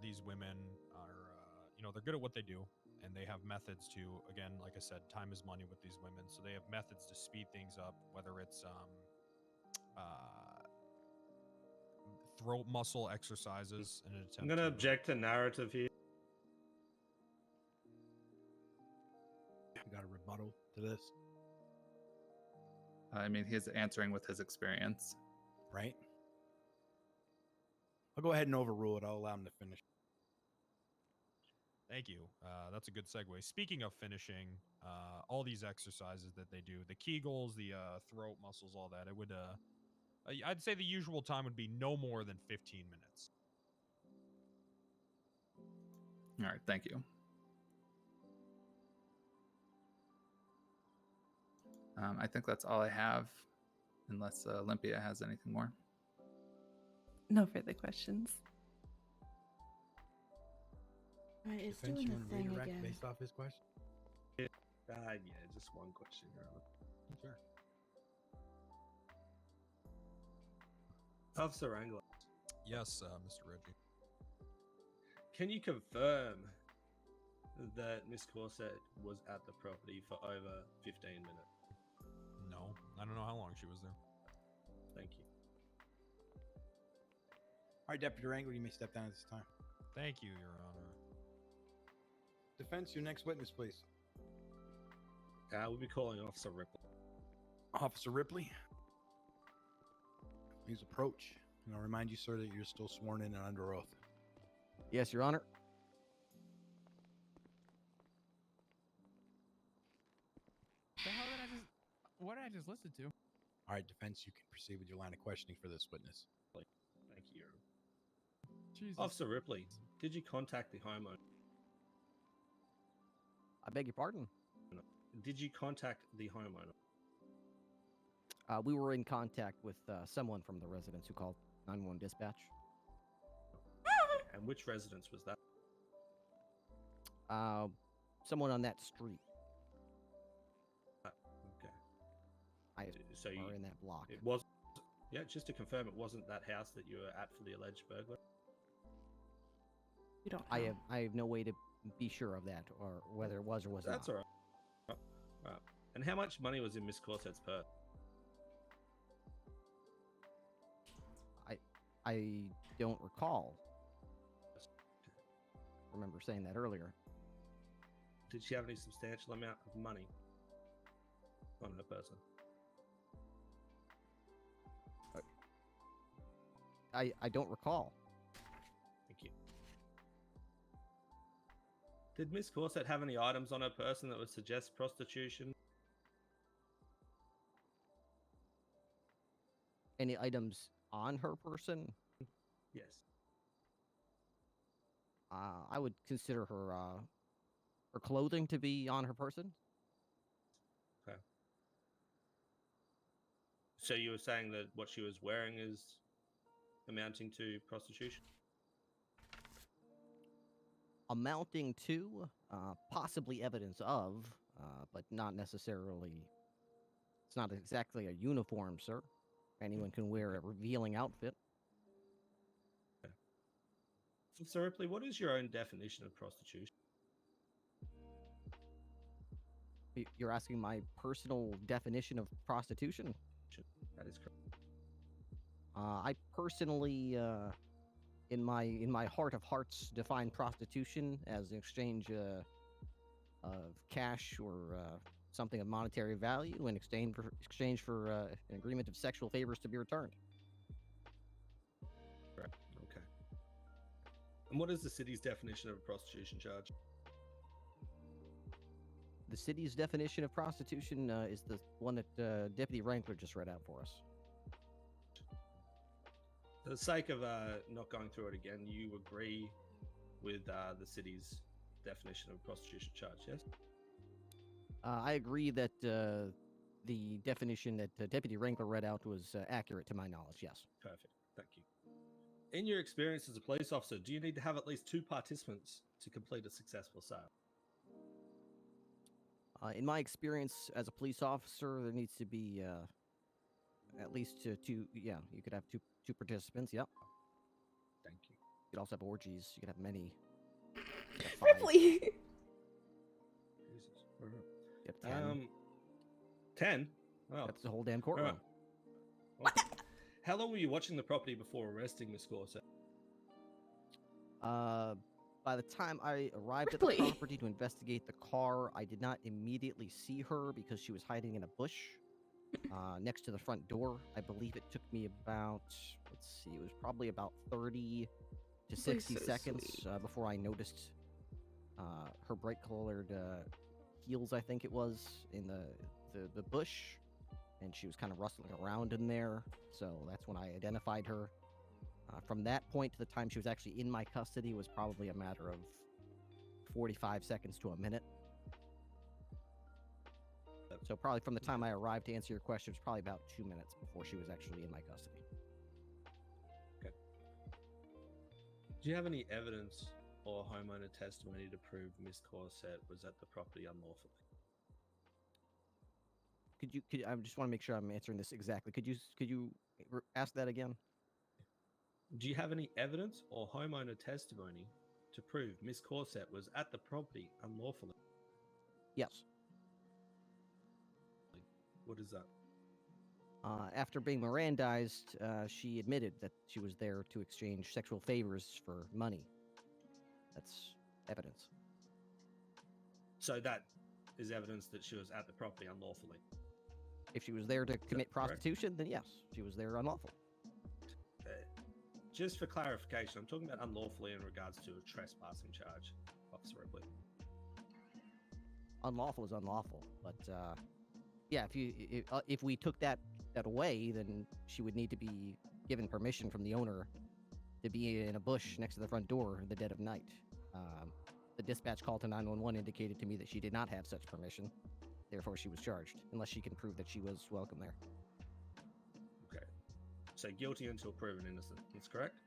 these women are, they're good at what they do, and they have methods to, again, like I said, time is money with these women, so they have methods to speed things up, whether it's, throat muscle exercises in an attempt I'm going to object to narrative here. You got a rebuttal to this? I mean, he's answering with his experience. Right? I'll go ahead and overrule it. I'll allow him to finish. Thank you. That's a good segue. Speaking of finishing, all these exercises that they do, the Kegels, the throat muscles, all that, it would, I'd say the usual time would be no more than 15 minutes. All right, thank you. I think that's all I have, unless Olympia has anything more. No further questions. Right, it's Defense, doing you the want to thing redirect again. based off his question? Yeah, just one question, Your Honor. Sure. Officer Wrangler, Yes, Mr. Reggie. can you confirm that Miss Corset was at the property for over 15 minutes? No, I don't know how long she was there. Thank you. All right, Deputy Wrangler, you may step down at this time. Thank you, Your Honor. Defense, your next witness, please. We'll be calling Officer Ripley. Officer Ripley, please approach. And I'll remind you, sir, that you're still sworn in and under oath. Yes, Your Honor. The hell did I just? What did I just listen to? All right, defense, you can proceed with your line of questioning for this witness. Thank you. Jesus. Officer Ripley, did you contact the homeowner? I beg your pardon? Did you contact the homeowner? We were in contact with someone from the residence who called 911 dispatch. And which residence was that? Someone on that street. Okay. So you are in that block. It was. Yeah, just to confirm, it wasn't that house that you were at for the alleged burglary. You don't. I have no way to be sure of that, or whether it was or was That's not. all right. Right. And how much money was in Miss Corset's purse? I don't recall. I remember saying that earlier. Did she have any substantial amount of money on her person? I don't recall. Thank you. Did Miss Corset have any items on her person that would suggest prostitution? Any items on her person? Yes. I would consider her her clothing to be on her person. Okay. So you were saying that what she was wearing is amounting to prostitution? Amounting to, possibly evidence of, but not necessarily. It's not exactly a uniform, sir. Anyone can wear a revealing outfit. So Ripley, what is your own definition of prostitution? You're asking my personal definition of prostitution? That is correct. I personally, in my heart of hearts, define prostitution as an exchange of cash or something of monetary value in exchange for an agreement of sexual favors to be returned. Right. Okay. And what is the city's definition of a prostitution charge? The city's definition of prostitution is the one that Deputy Wrangler just read out for us. For the sake of not going through it again, you agree with the city's definition of prostitution charge, yes? I agree that the definition that Deputy Wrangler read out was accurate to my knowledge, yes. Perfect. Thank you. In your experience as a police officer, do you need to have at least 2 participants to complete a successful sale? In my experience as a police officer, there needs to be at least two. Yeah, you could have two participants. Yep. Thank you. You could also have orgies. You could have many. Ripley. Jesus. You have 10. 10? Oh. That's the whole damn courtroom. Right. Okay. How long were you watching the property before arresting Miss Corset? By the time I arrived Ripley. at the property to investigate the car, I did not immediately see her because she was hiding in a bush next to the front door. I believe it took me about, let's see, it was probably about 30 to 60 seconds before I noticed her bright-colored heels, I think it was, in the bush, and she was kind of rustling around in there, so that's when I identified her. From that point to the time she was actually in my custody was probably a matter of 45 seconds to a minute. So probably from the time I arrived to answer your question, it was probably about 2 minutes before she was actually in my custody. Okay. Do you have any evidence or homeowner testimony to prove Miss Corset was at the property unlawfully? I just want to make sure I'm answering this exactly. Could you ask that again? Do you have any evidence or homeowner testimony to prove Miss Corset was at the property unlawfully? Yes. What is that? After being Mirandized, she admitted that she was there to exchange sexual favors for money. That's evidence. So that is evidence that she was at the property unlawfully. If she was there to commit correct? prostitution, then yes, she was there unlawful. Just for clarification, I'm talking about unlawfully in regards to a trespassing charge, Officer Ripley. Unlawful is unlawful, but yeah, if we took that away, then she would need to be given permission from the owner to be in a bush next to the front door in the dead of night. The dispatch call to 911 indicated to me that she did not have such permission. Therefore, she was charged, unless she can prove that she was welcome there. Okay. So guilty until proven innocent. That's correct?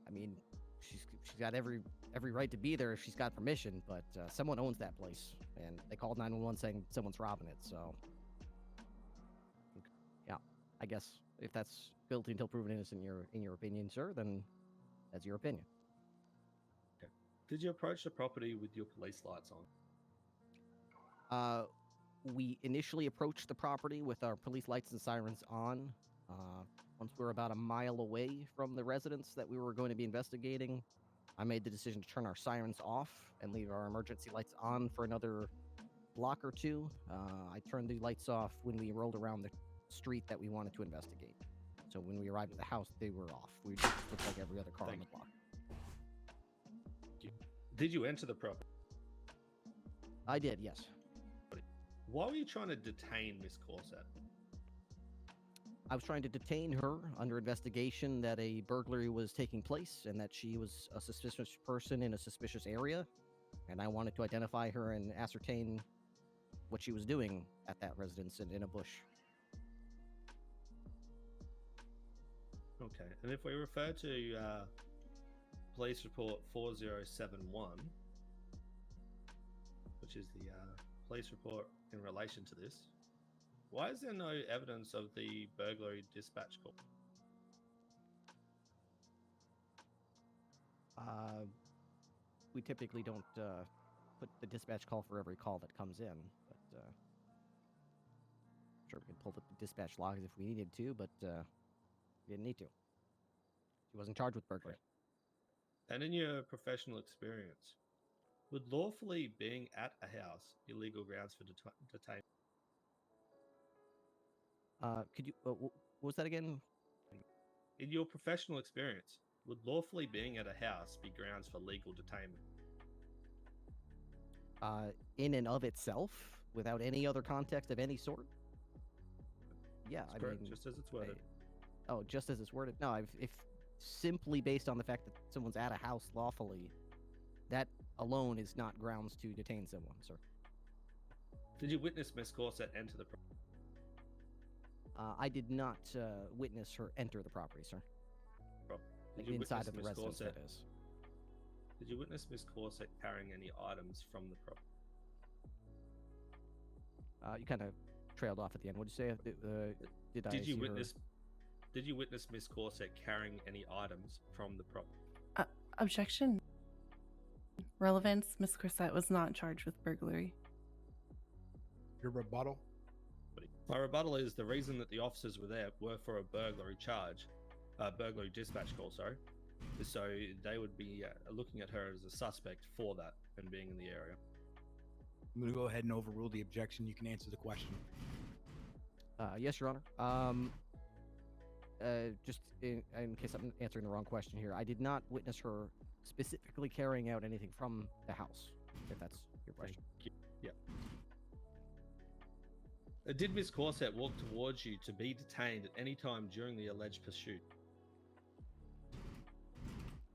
I mean, she's got every right to be there if she's got permission, but someone owns that place, and they called 911 saying someone's robbing it. So, yeah, I guess if that's guilty until proven innocent in your opinion, sir, then that's your opinion. Okay. Did you approach the property with your police lights on? We initially approached the property with our police lights and sirens on. Once we were about a mile away from the residence that we were going to be investigating, I made the decision to turn our sirens off and leave our emergency lights on for another block or two. I turned the lights off when we rolled around the street that we wanted to investigate. So when we arrived at the house, they were off. We just looked like every other car on the block. Did you enter the property? I did, yes. Why were you trying to detain Miss Corset? I was trying to detain her under investigation that a burglary was taking place and that she was a suspicious person in a suspicious area. And I wanted to identify her and ascertain what she was doing at that residence in a bush. Okay, and if we refer to police report 4071, which is the police report in relation to this, why is there no evidence of the burglary dispatch call? We typically don't put the dispatch call for every call that comes in, but sure we can pull up the dispatch logs if we needed to, but we didn't need to. She wasn't charged with burglary. And in your professional experience, would lawfully being at a house illegal grounds for detainment? Could you, what was that again? In your professional experience, would lawfully being at a house be grounds for legal detainment? In and of itself, without any other context of any sort? Yeah, That's I correct, mean, just as it's worded. Just as it's worded. No, if simply based on the fact that someone's at a house lawfully, that alone is not grounds to detain someone, sir. Did you witness Miss Corset enter the property? I did not witness her enter the property, sir. Did you Inside witness of the Miss residence, Corset? that is. Did you witness Miss Corset carrying any items from the property? You kind of trailed off at the end. What did you say? Did you witness Miss Corset carrying any items from the property? Objection. Relevance. Miss Corsette was not charged with burglary. Your rebuttal? My rebuttal is the reason that the officers were there were for a burglary charge, burglary dispatch call, sorry, is so they would be looking at her as a suspect for that and being in the area. I'm going to go ahead and overrule the objection. You can answer the question. Yes, Your Honor. Just in case I'm answering the wrong question here, I did not witness her specifically carrying out anything from the house, if that's your question. Yeah. Did Miss Corset walk towards you to be detained at any time during the alleged pursuit?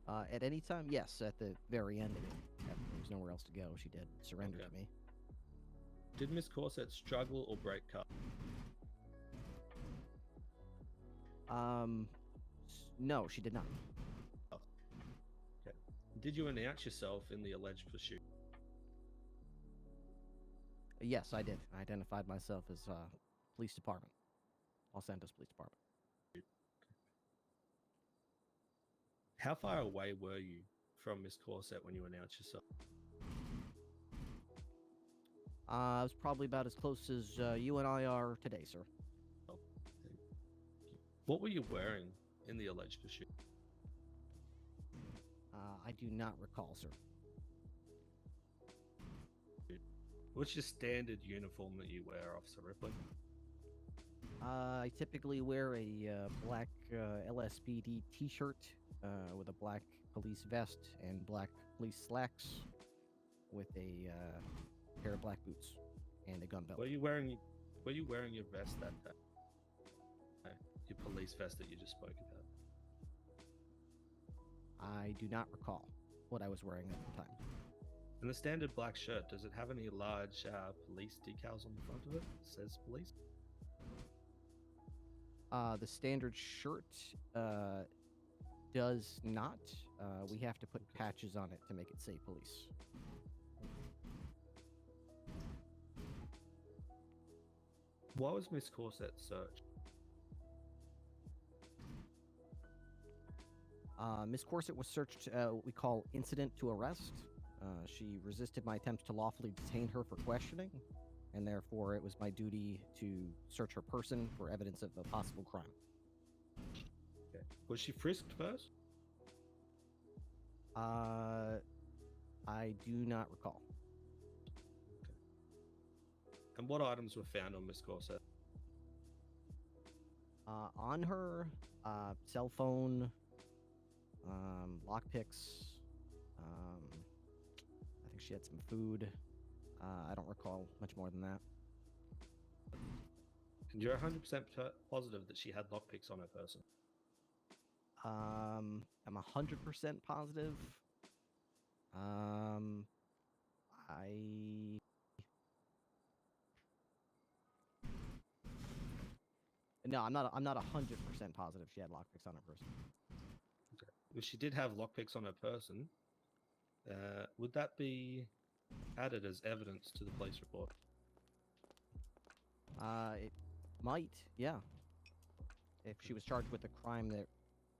At any time, yes. At the very end of it, there was nowhere else to go. She did surrender to me. Did Miss Corset struggle or break cut? No, she did not. Okay. Did you announce yourself in the alleged pursuit? Yes, I did. I identified myself as police department, Los Santos Police Department. How far away were you from Miss Corset when you announced yourself? I was probably about as close as you and I are today, sir. What were you wearing in the alleged pursuit? I do not recall, sir. What's your standard uniform that you wear, Officer Ripley? I typically wear a black LSPD T-shirt with a black police vest and black police slacks, with a pair of black boots and a gun belt. Were you wearing your vest that day? Your police vest that you just spoke about. I do not recall what I was wearing at the time. And the standard black shirt, does it have any large police decals on the front of it? It says police. The standard shirt does not. We have to put patches on it to make it say police. Why was Miss Corset searched? Miss Corset was searched, what we call incident to arrest. She resisted my attempts to lawfully detain her for questioning, and therefore it was my duty to search her person for evidence of a possible crime. Okay. Was she frisked first? I do not recall. And what items were found on Miss Corset? On her, cell phone, lockpicks. I think she had some food. I don't recall much more than that. And you're 100% positive that she had lockpicks on her person? I'm 100% positive. No, I'm not 100% positive she had lockpicks on her person. Okay. If she did have lockpicks on her person, would that be added as evidence to the police report? It might, yeah. If she was charged with a crime that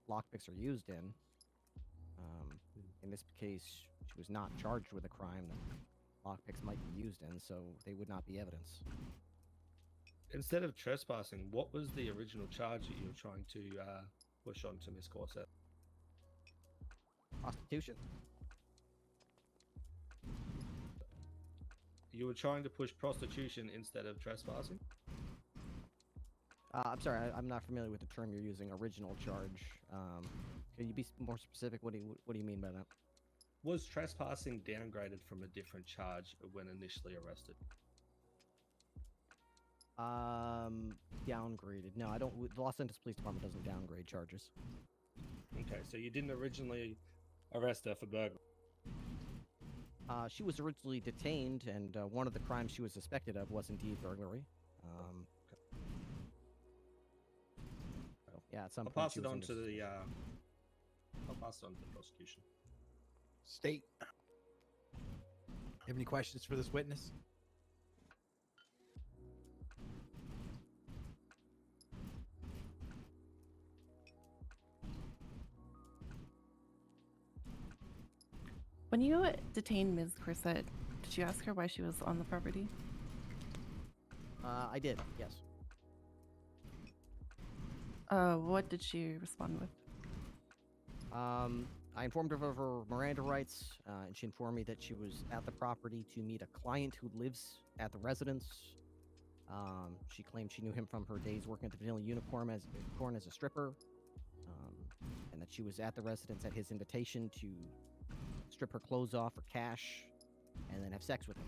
lockpicks are used in. In this case, she was not charged with a crime that lockpicks might be used in, so they would not be evidence. Instead of trespassing, what was the original charge that you were trying to push on to Miss Corset? Prostitution. You were trying to push prostitution instead of trespassing? I'm sorry, I'm not familiar with the term you're using, original charge. Can you be more specific? What do you mean by that? Was trespassing downgraded from a different charge when initially arrested? Downgraded. No, I don't. The Los Angeles Police Department doesn't downgrade charges. Okay, so you didn't originally arrest her for burglary? She was originally detained, and one of the crimes she was suspected of was indeed burglary. Yeah, at some I'll point pass she it was on in to the I'll pass it on to the prosecution. State. Have any questions for this witness? When you detained Ms. Corset, did you ask her why she was on the property? I did, yes. What did she respond with? I informed her of her Miranda rights, and she informed me that she was at the property to meet a client who lives at the residence. She claimed she knew him from her days working at the Vanilla Unicorn as a stripper, and that she was at the residence at his invitation to strip her clothes off for cash and then have sex with him.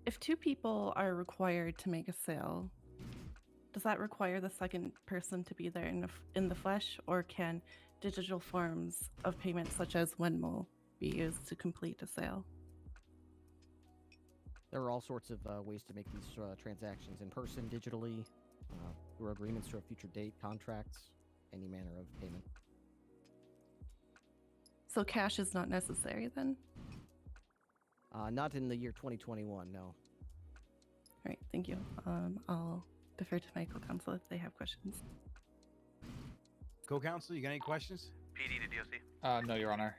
If two people are required to make a sale, does that require the second person to be there in the flesh, or can digital forms of payment such as Venmo be used to complete a sale? There are all sorts of ways to make these transactions in person, digitally, through agreements to a future date, contracts, any manner of payment. So cash is not necessary then? Not in the year 2021, no. All right, thank you. I'll defer to my co-counsel if they have questions. Co-counsel, you got any questions? PD to DOC. No, Your Honor.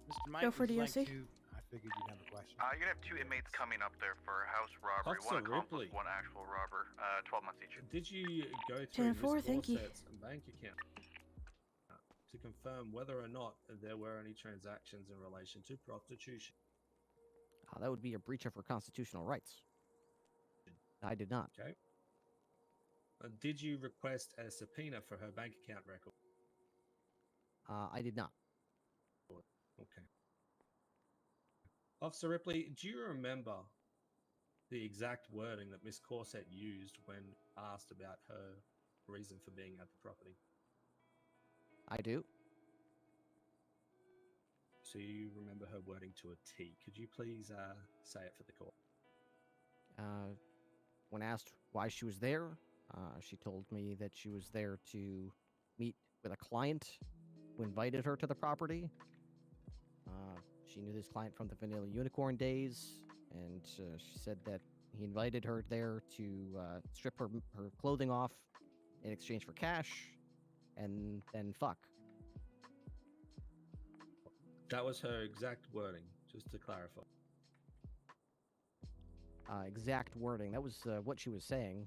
Mr. Mike, Go for would you like DOC. I figured you'd have a question. You're gonna have 2 inmates coming up there for a house robbery. Officer One accomplice, Ripley. 1 actual robber. 12 months each. Did you go through 10-4, Miss thank you. Corset's bank account to confirm whether or not there were any transactions in relation to prostitution. That would be a breach of her constitutional rights. I did not. Okay. Did you request a subpoena for her bank account record? I did not. Okay. Officer Ripley, do you remember the exact wording that Miss Corset used when asked about her reason for being at the property? I do. So you remember her wording to a T. Could you please say it for the court? When asked why she was there, she told me that she was there to meet with a client who invited her to the property. She knew this client from the Vanilla Unicorn days, and she said that he invited her there to strip her clothing off in exchange for cash, and then fuck. That was her exact wording, just to clarify. Exact wording. That was what she was saying.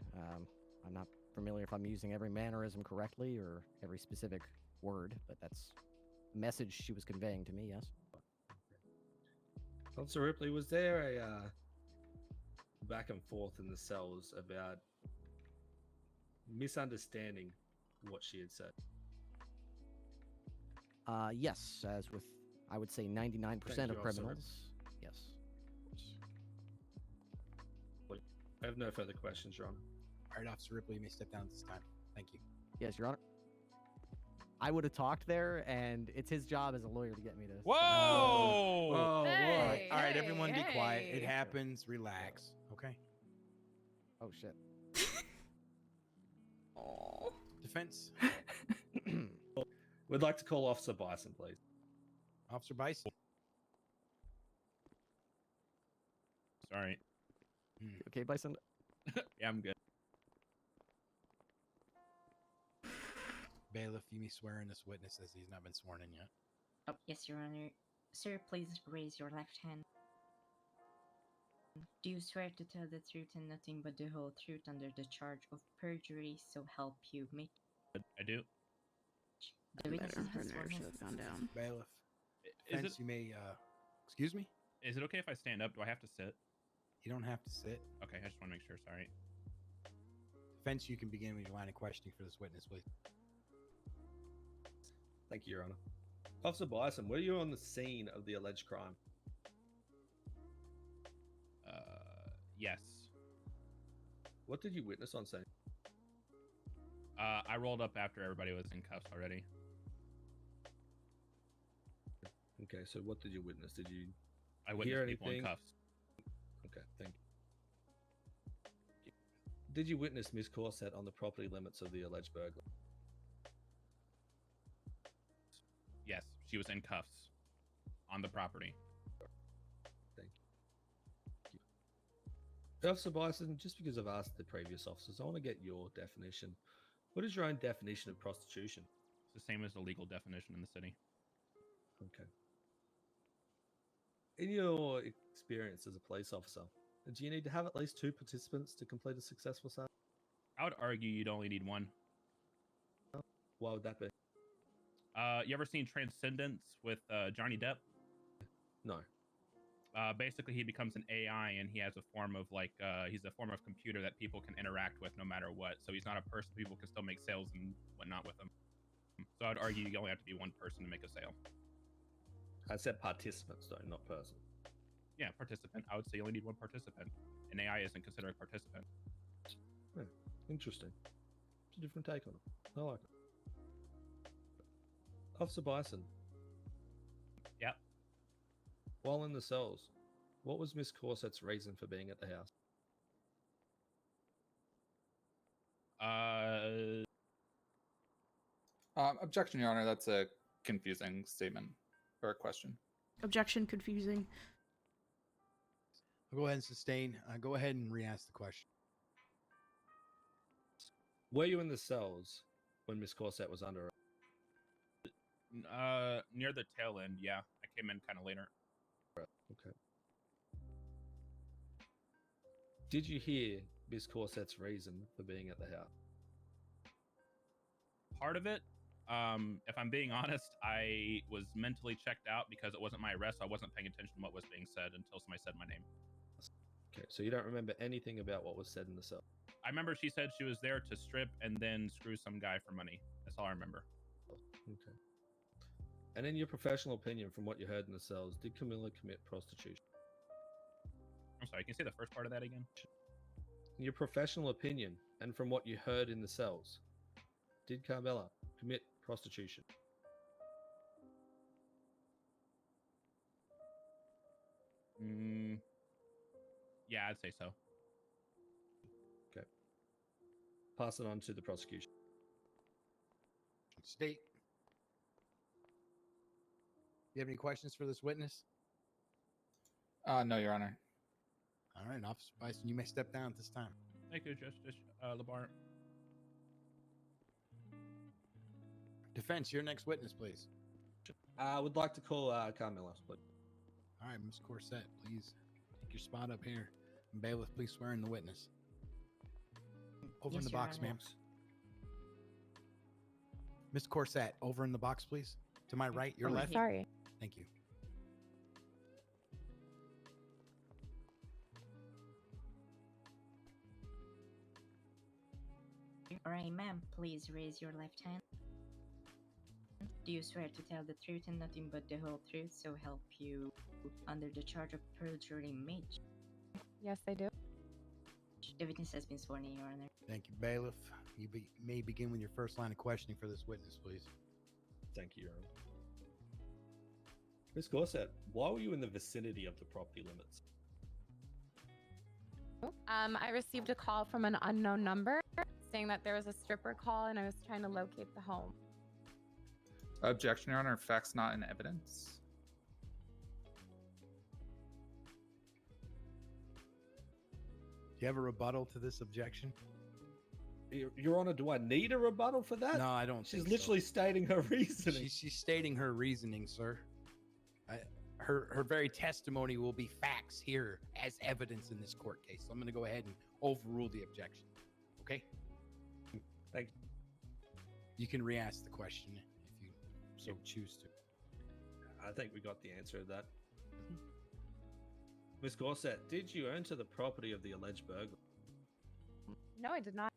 I'm not familiar if I'm using every mannerism correctly or every specific word, but that's the message she was conveying to me, yes. Officer Ripley, was there a back and forth in the cells about misunderstanding what she had said? Yes, as with, I would say, 99% Thank of you, Officer criminals. Yes. I have no further questions, Your Honor. All right, Officer Ripley, you may step down at this time. Thank you. Yes, Your Honor. I would have talked there, and it's his job as a lawyer to get me to. Whoa! All right, Hey, everyone be quiet. It hey. happens. Relax. Okay. Oh, shit. Oh. Defense. We'd like to call Officer Bison, please. Officer Bison. Sorry. Okay, Bison? Yeah, I'm good. Bailiff, you may swear in this witness as he's not been sworn in yet. Oh, yes, Your Honor. Sir, please raise your left hand. Do you swear to tell the truth and nothing but the whole truth under the charge of perjury, so help you make? I do. The witness Better. has Her sworn nerves his- have gone down. Bailiff. Is Defense, it, you may, excuse me? is it okay if I stand up? Do I have to sit? You don't have to sit. Okay, I just want to make sure. Sorry. Defense, you can begin with your line of questioning for this witness, please. Thank you, Your Honor. Officer Bison, were you on the scene of the alleged crime? Yes. What did you witness on scene? I rolled up after everybody was in cuffs already. Okay, so what did you witness? Did you I witnessed hear people anything? in cuffs. Okay, thank you. Did you witness Miss Corset on the property limits of the alleged burglary? Yes, she was in cuffs on the property. Thank you. Officer Bison, just because I've asked the previous officers, I want to get your definition. What is your own definition of prostitution? It's the same as the legal definition in the city. Okay. In your experience as a police officer, do you need to have at least 2 participants to complete a successful sale? I would argue you'd only need one. Why would that be? You ever seen Transcendence with Johnny Depp? No. Basically, he becomes an AI, and he has a form of he's a form of computer that people can interact with no matter what. So he's not a person; people can still make sales and whatnot with him. So I'd argue you only have to be one person to make a sale. I said participants, though, not person. Yeah, participant. I would say you only need one participant. An AI isn't considered a participant. Yeah, interesting. It's a different take on it. I like it. Officer Bison. Yeah. While in the cells, what was Miss Corset's reason for being at the house? Objection, Your Honor. That's a confusing statement or a question. Objection, confusing. I'll go ahead and sustain. Go ahead and re-ask the question. Were you in the cells when Miss Corset was under arrest? Near the tail end, yeah. I came in kind of later. Okay. Did you hear Miss Corset's reason for being at the house? Part of it, If I'm being honest, I was mentally checked out because it wasn't my arrest. So I wasn't paying attention to what was being said until somebody said my name. Okay, so you don't remember anything about what was said in the cell. I remember she said she was there to strip and then screw some guy for money. That's all I remember. Okay. And in your professional opinion, from what you heard in the cells, did Camilla commit prostitution? I'm sorry, can you say the first part of that again? In your professional opinion, and from what you heard in the cells, did Carmela commit prostitution? Yeah, I'd say so. Okay. Pass it on to the prosecution. State. You have any questions for this witness? No, Your Honor. All right, Officer Bison, you may step down at this time. Thank you, Justice Labar. Defense, your next witness, please. I would like to call Carmela, please. All right, Ms. Corsett, please take your spot up here. And bailiff, please swear in the witness. Over in Yes, the Your box, Honor. ma'am. Ms. Corsett, over in the box, please. To my right, your Oh, left. sorry. Thank you. Alright, ma'am, please raise your left hand. Do you swear to tell the truth and nothing but the whole truth, so help you under the charge of perjury mage? Yes, I do. The witness has been sworn in, Your Honor. Thank you, bailiff. You may begin with your first line of questioning for this witness, please. Thank you, Your Honor. Ms. Gorsett, why were you in the vicinity of the property limits? I received a call from an unknown number saying that there was a stripper call and I was trying to locate the home. Objection, Your Honor. Facts not in evidence. Do you have a rebuttal to this objection? Your Honor, do I need a rebuttal for that? No, I don't. She's think so. literally stating her reasoning. She's stating her reasoning, sir. Her very testimony will be facts here as evidence in this court case. So I'm going to go ahead and overrule the objection. Okay? Thank you. You can re-ask the question if you so choose to. I think we got the answer to that. Ms. Gorsett, did you enter the property of the alleged burglar? No, I did not.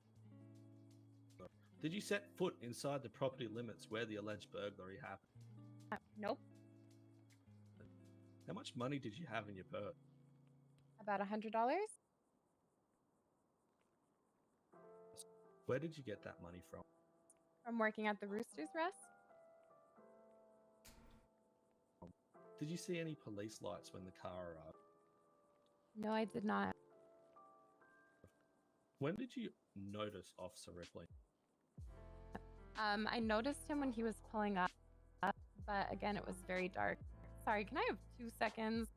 Did you set foot inside the property limits where the alleged burglary happened? Nope. How much money did you have in your purse? About $100. Where did you get that money from? From working at the Rooster's Rest. Did you see any police lights when the car arrived? No, I did not. When did you notice Officer Ripley? I noticed him when he was pulling up, but again, it was very dark. Sorry, can I have 2 seconds?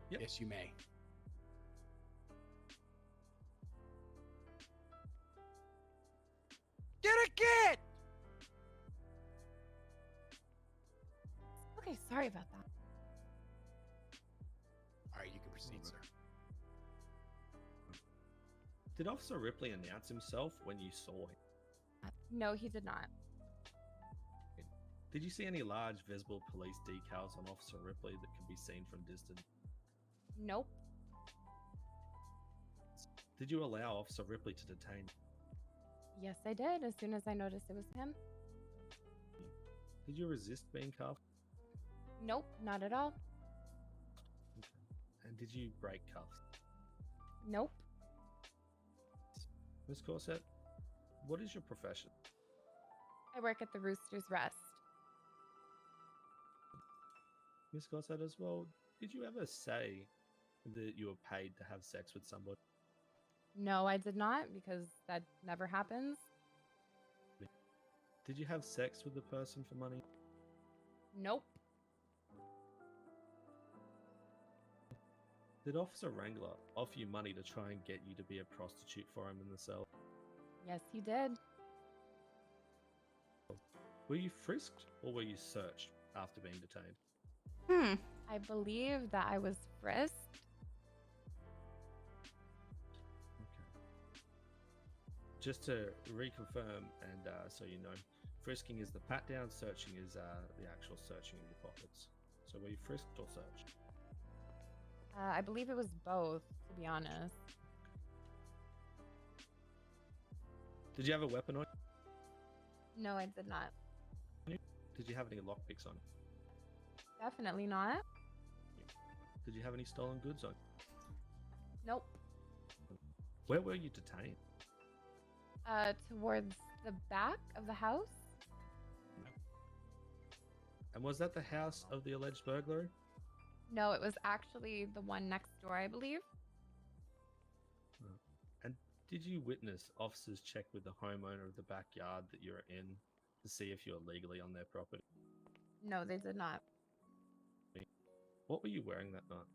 Yep. Yes, you may. Get a kid! Okay, sorry about that. All right, you can proceed, sir. Did Officer Ripley announce himself when you saw him? No, he did not. Did you see any large visible police decals on Officer Ripley that could be seen from distance? Nope. Did you allow Officer Ripley to detain? Yes, I did, as soon as I noticed it was him. Did you resist being cuffed? Nope, not at all. And did you break cuffs? Nope. Ms. Corsett, what is your profession? I work at the Rooster's Rest. Ms. Corsett as well, did you ever say that you were paid to have sex with somebody? No, I did not, because that never happens. Did you have sex with the person for money? Nope. Did Officer Wrangler offer you money to try and get you to be a prostitute for him in the cell? Yes, he did. Were you frisked or were you searched after being detained? I believe that I was frisked. Just to reconfirm, and so you know, Frisking is the pat down, searching is the actual searching of your pockets. So were you frisked or searched? I believe it was both, to be honest. Did you have a weapon on No, I did not. you? Did you have any lockpicks on? Definitely not. Did you have any stolen goods on? Nope. Where were you detained? Towards the back of the house. And was that the house of the alleged burglary? No, it was actually the one next door, I believe. And did you witness officers check with the homeowner of the backyard that you're in to see if you're legally on their property? No, they did not. What were you wearing that night?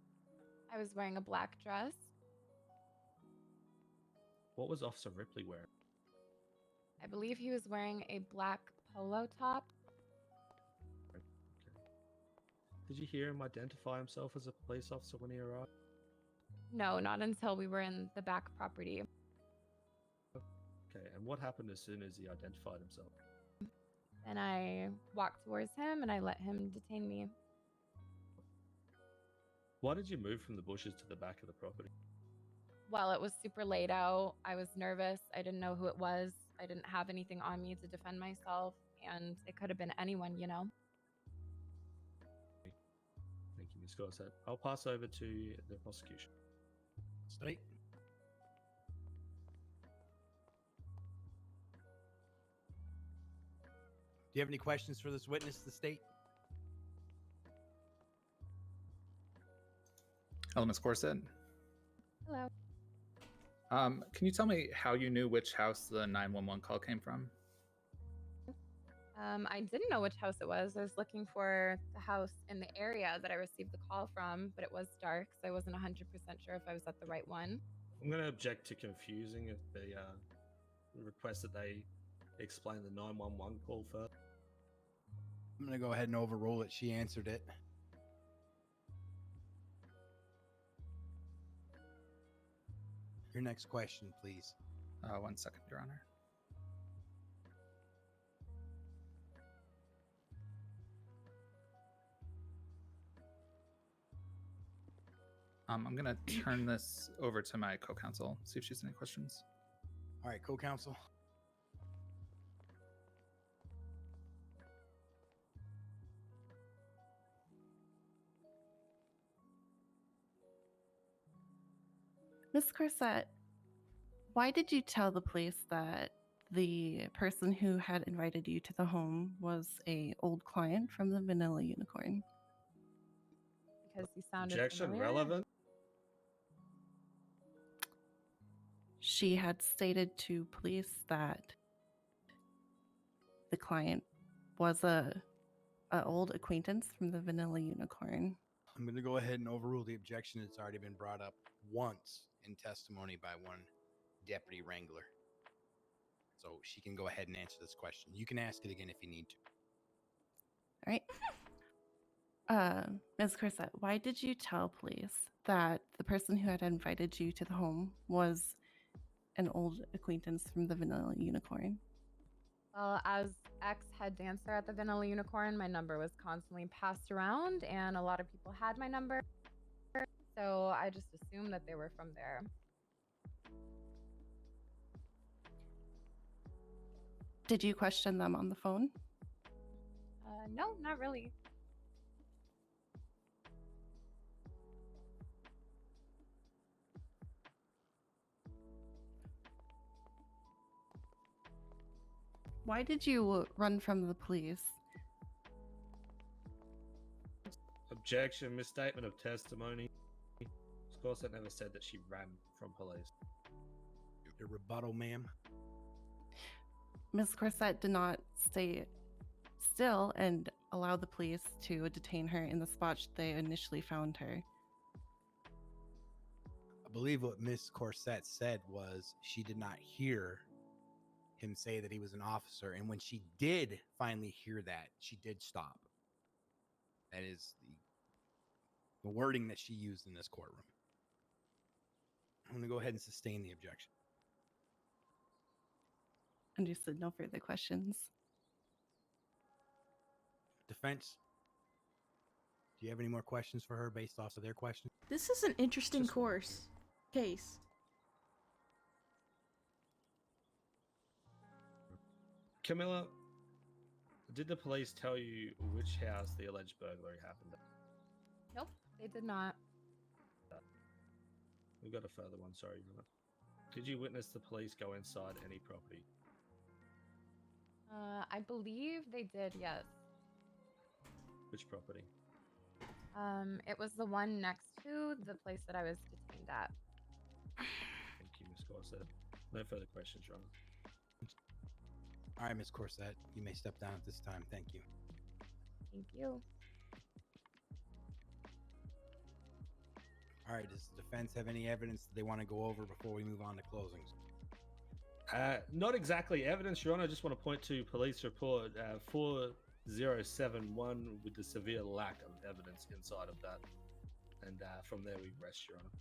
I was wearing a black dress. What was Officer Ripley wearing? I believe he was wearing a black polo top. Did you hear him identify himself as a police officer when he arrived? No, not until we were in the back property. Okay, and what happened as soon as he identified himself? And I walked towards him and I let him detain me. Why did you move from the bushes to the back of the property? Well, it was super late out. I was nervous. I didn't know who it was. I didn't have anything on me to defend myself. And it could have been anyone, you know? Thank you, Ms. Gorsett. I'll pass over to the prosecution. State. Do you have any questions for this witness, the state? Hello, Ms. Corset. Hello. Can you tell me how you knew which house the 911 call came from? I didn't know which house it was. I was looking for the house in the area that I received the call from, but it was dark, so I wasn't 100% sure if I was at the right one. I'm going to object to confusing the request that they explain the 911 call first. I'm going to go ahead and overrule it. She answered it. Your next question, please. 1 second, Your Honor. I'm going to turn this over to my co-counsel, see if she has any questions. All right, co-counsel. Miss Corsett, why did you tell the police that the person who had invited you to the home was a old client from the Vanilla Unicorn? Because he sounded Objection familiar. relevant. She had stated to police that the client was a old acquaintance from the Vanilla Unicorn. I'm going to go ahead and overrule the objection. It's already been brought up once in testimony by one Deputy Wrangler. So she can go ahead and answer this question. You can ask it again if you need to. All right. Ms. Corsett, why did you tell police that the person who had invited you to the home was an old acquaintance from the Vanilla Unicorn? Well, as ex-head dancer at the Vanilla Unicorn, my number was constantly passed around, and a lot of people had my number. So I just assumed that they were from there. Did you question them on the phone? No, not really. Why did you run from the police? Objection, misstatement of testimony. Ms. Gorsett never said that she ran from police. Your rebuttal, ma'am. Ms. Corsett did not stay still and allow the police to detain her in the spot they initially found her. I believe what Miss Corsett said was she did not hear him say that he was an officer, and when she did finally hear that, she did stop. That is the wording that she used in this courtroom. I'm going to go ahead and sustain the objection. Understood. No further questions. Defense, do you have any more questions for her based off of their questions? This is an interesting case. Camilla, did the police tell you which house the alleged burglary happened at? Nope, they did not. We've got a further one, sorry. Your Honor. Did you witness the police go inside any property? I believe they did, yes. Which property? It was the one next to the place that I was detained at. Thank you, Miss Corset. No further questions, Your Honor. All right, Miss Corset, you may step down at this time. Thank you. Thank you. All right, does the defense have any evidence that they want to go over before we move on to closings? Not exactly evidence, Your Honor. I just want to point to police report 4071 with the severe lack of evidence inside of that. And from there we rest, Your Honor.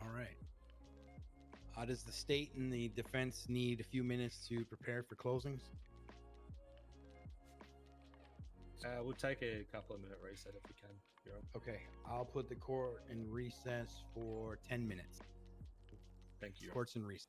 All right. Does the state and the defense need a few minutes to prepare for closings? We'll take a couple of minute reset if we can, Your Honor. Okay, I'll put the court in recess for 10 minutes. Thank you, Your Honor. Court's in recess.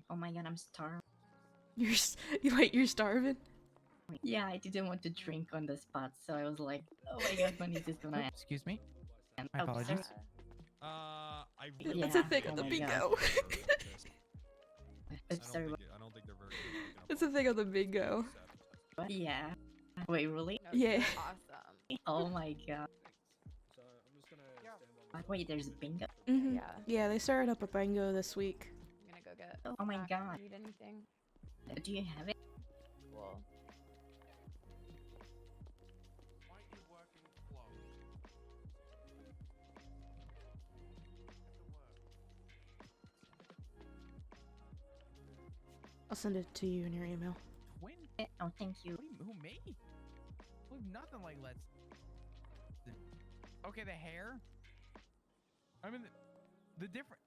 Oh my god, I'm starving. You're starving? Yeah, I didn't want to drink on the spot, so I was like, oh my god, when is this gonna end? Excuse me. And My apologies. I That's a thing on the bingo. Sorry. I don't think they're very good. That's a thing on the bingo. Yeah. Wait, really? Yeah. Awesome. Oh my god. Wait, there's a bingo? Mm-hmm. Yeah, they started up a bingo this week. I'm gonna go get. Oh my god. Need anything? Do you have it? Cool. I'll send it to you in your email. Twin? Oh, thank you. Who, me? Look, nothing like let's. Okay, the hair. I mean, the different.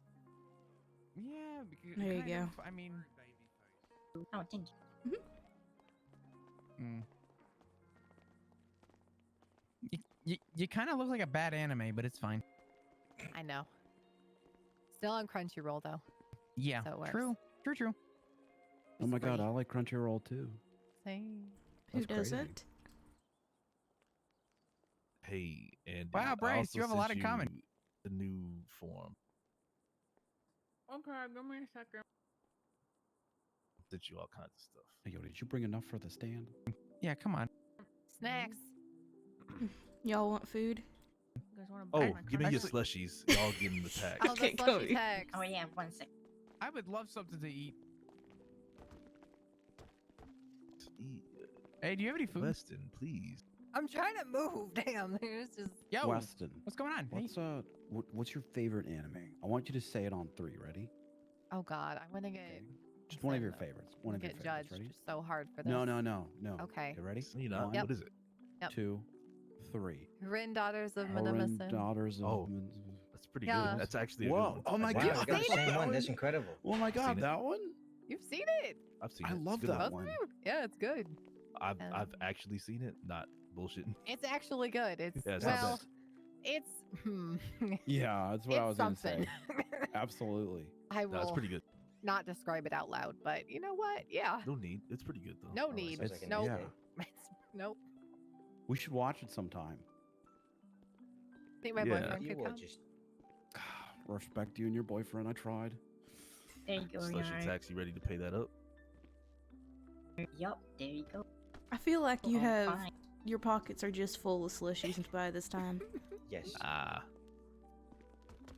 Yeah. There you kind go. of, I mean. Oh, thank you. You kind of look like a bad anime, but it's fine. I know. Still on Crunchyroll though. Yeah. So it works. True. Oh my god, I like Crunchyroll too. Same. Who That's crazy. doesn't? Hey, and Wow, Bryce, you have a lot in common. The new form. Okay, give me a second. Sent you all kinds of stuff. Hey, yo, did you bring enough for the stand? Yeah, come on. Snacks. Y'all want food? You guys want to Oh, give me your slushies. Y'all give them the pack. Oh, the slushy tags. Oh yeah, 1 sec. I would love something to eat. Hey, do you have any food? Weston, please. I'm trying to move. Damn, there's just. Yo, Weston, what's going on? Hey. What's your favorite anime? I want you to say it on 3. Ready? Oh God, I'm gonna get. Just one of your favorites. One of your Get favorites. judged Ready? so hard for this. No. Okay. You ready? You know, Yep. what is it? Yep. 2, 3. Rin Daughters of Rin Madamison. Daughters of. Oh, that's pretty Yeah. good. That's actually a Whoa! good one. Oh my Wow, god! you got the same one. That's incredible. Oh my god, Seen it? that one! You've seen it. I've seen I it. It's a love good that one. one. Yeah, it's good. I've actually seen it. Not bullshitting. It's actually good. It's Yeah, it's not well, bad. it's Yeah, that's what it's I was gonna something. say. Absolutely. I No, it's will pretty good. not describe it out loud, but you know what? Yeah. No need. It's pretty good though. No need. sounds like an Nope. Yeah. Nope. We should watch it sometime. Think my Yeah. boyfriend You could will come. just Respect you and your boyfriend. I tried. There you go, Slushy Yara. taxi ready to pay that up. Yup, there you go. I feel like you Oh, have fine. your pockets are just full of slushies by this time. yes. I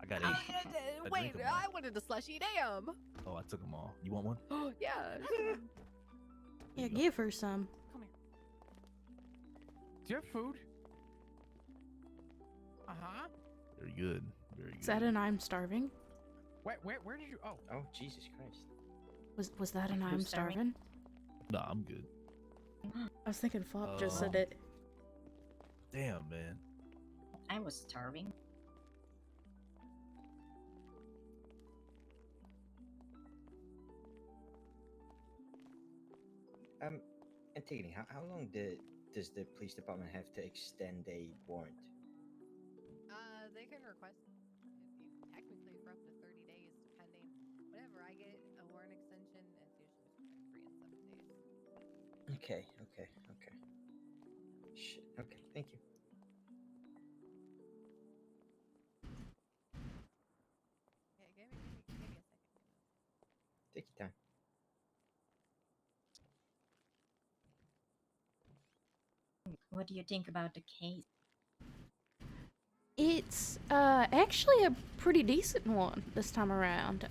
got 8. Wait, drink 'em all. I wanted a slushy. Damn. Oh, I took them all. You want one? Yeah. Yeah, give her some. Come here. Do you have food? Very good. Very good. Is that an I'm starving? Where did you? Oh. Oh Jesus Christ. Was that an I'm Who's starving? starving? Nah, I'm good. I was thinking Flop just said it. Damn, man. I was starving. Antigone, how long does the police department have to extend a warrant? They can request it technically for up to 30 days, depending. Whenever I get a warrant extension, it's usually between 3 and 7 days. Okay. Shit. Okay, thank you. Yeah, give me a second. Take your time. What do you think about the case? It's actually a pretty decent one this time around.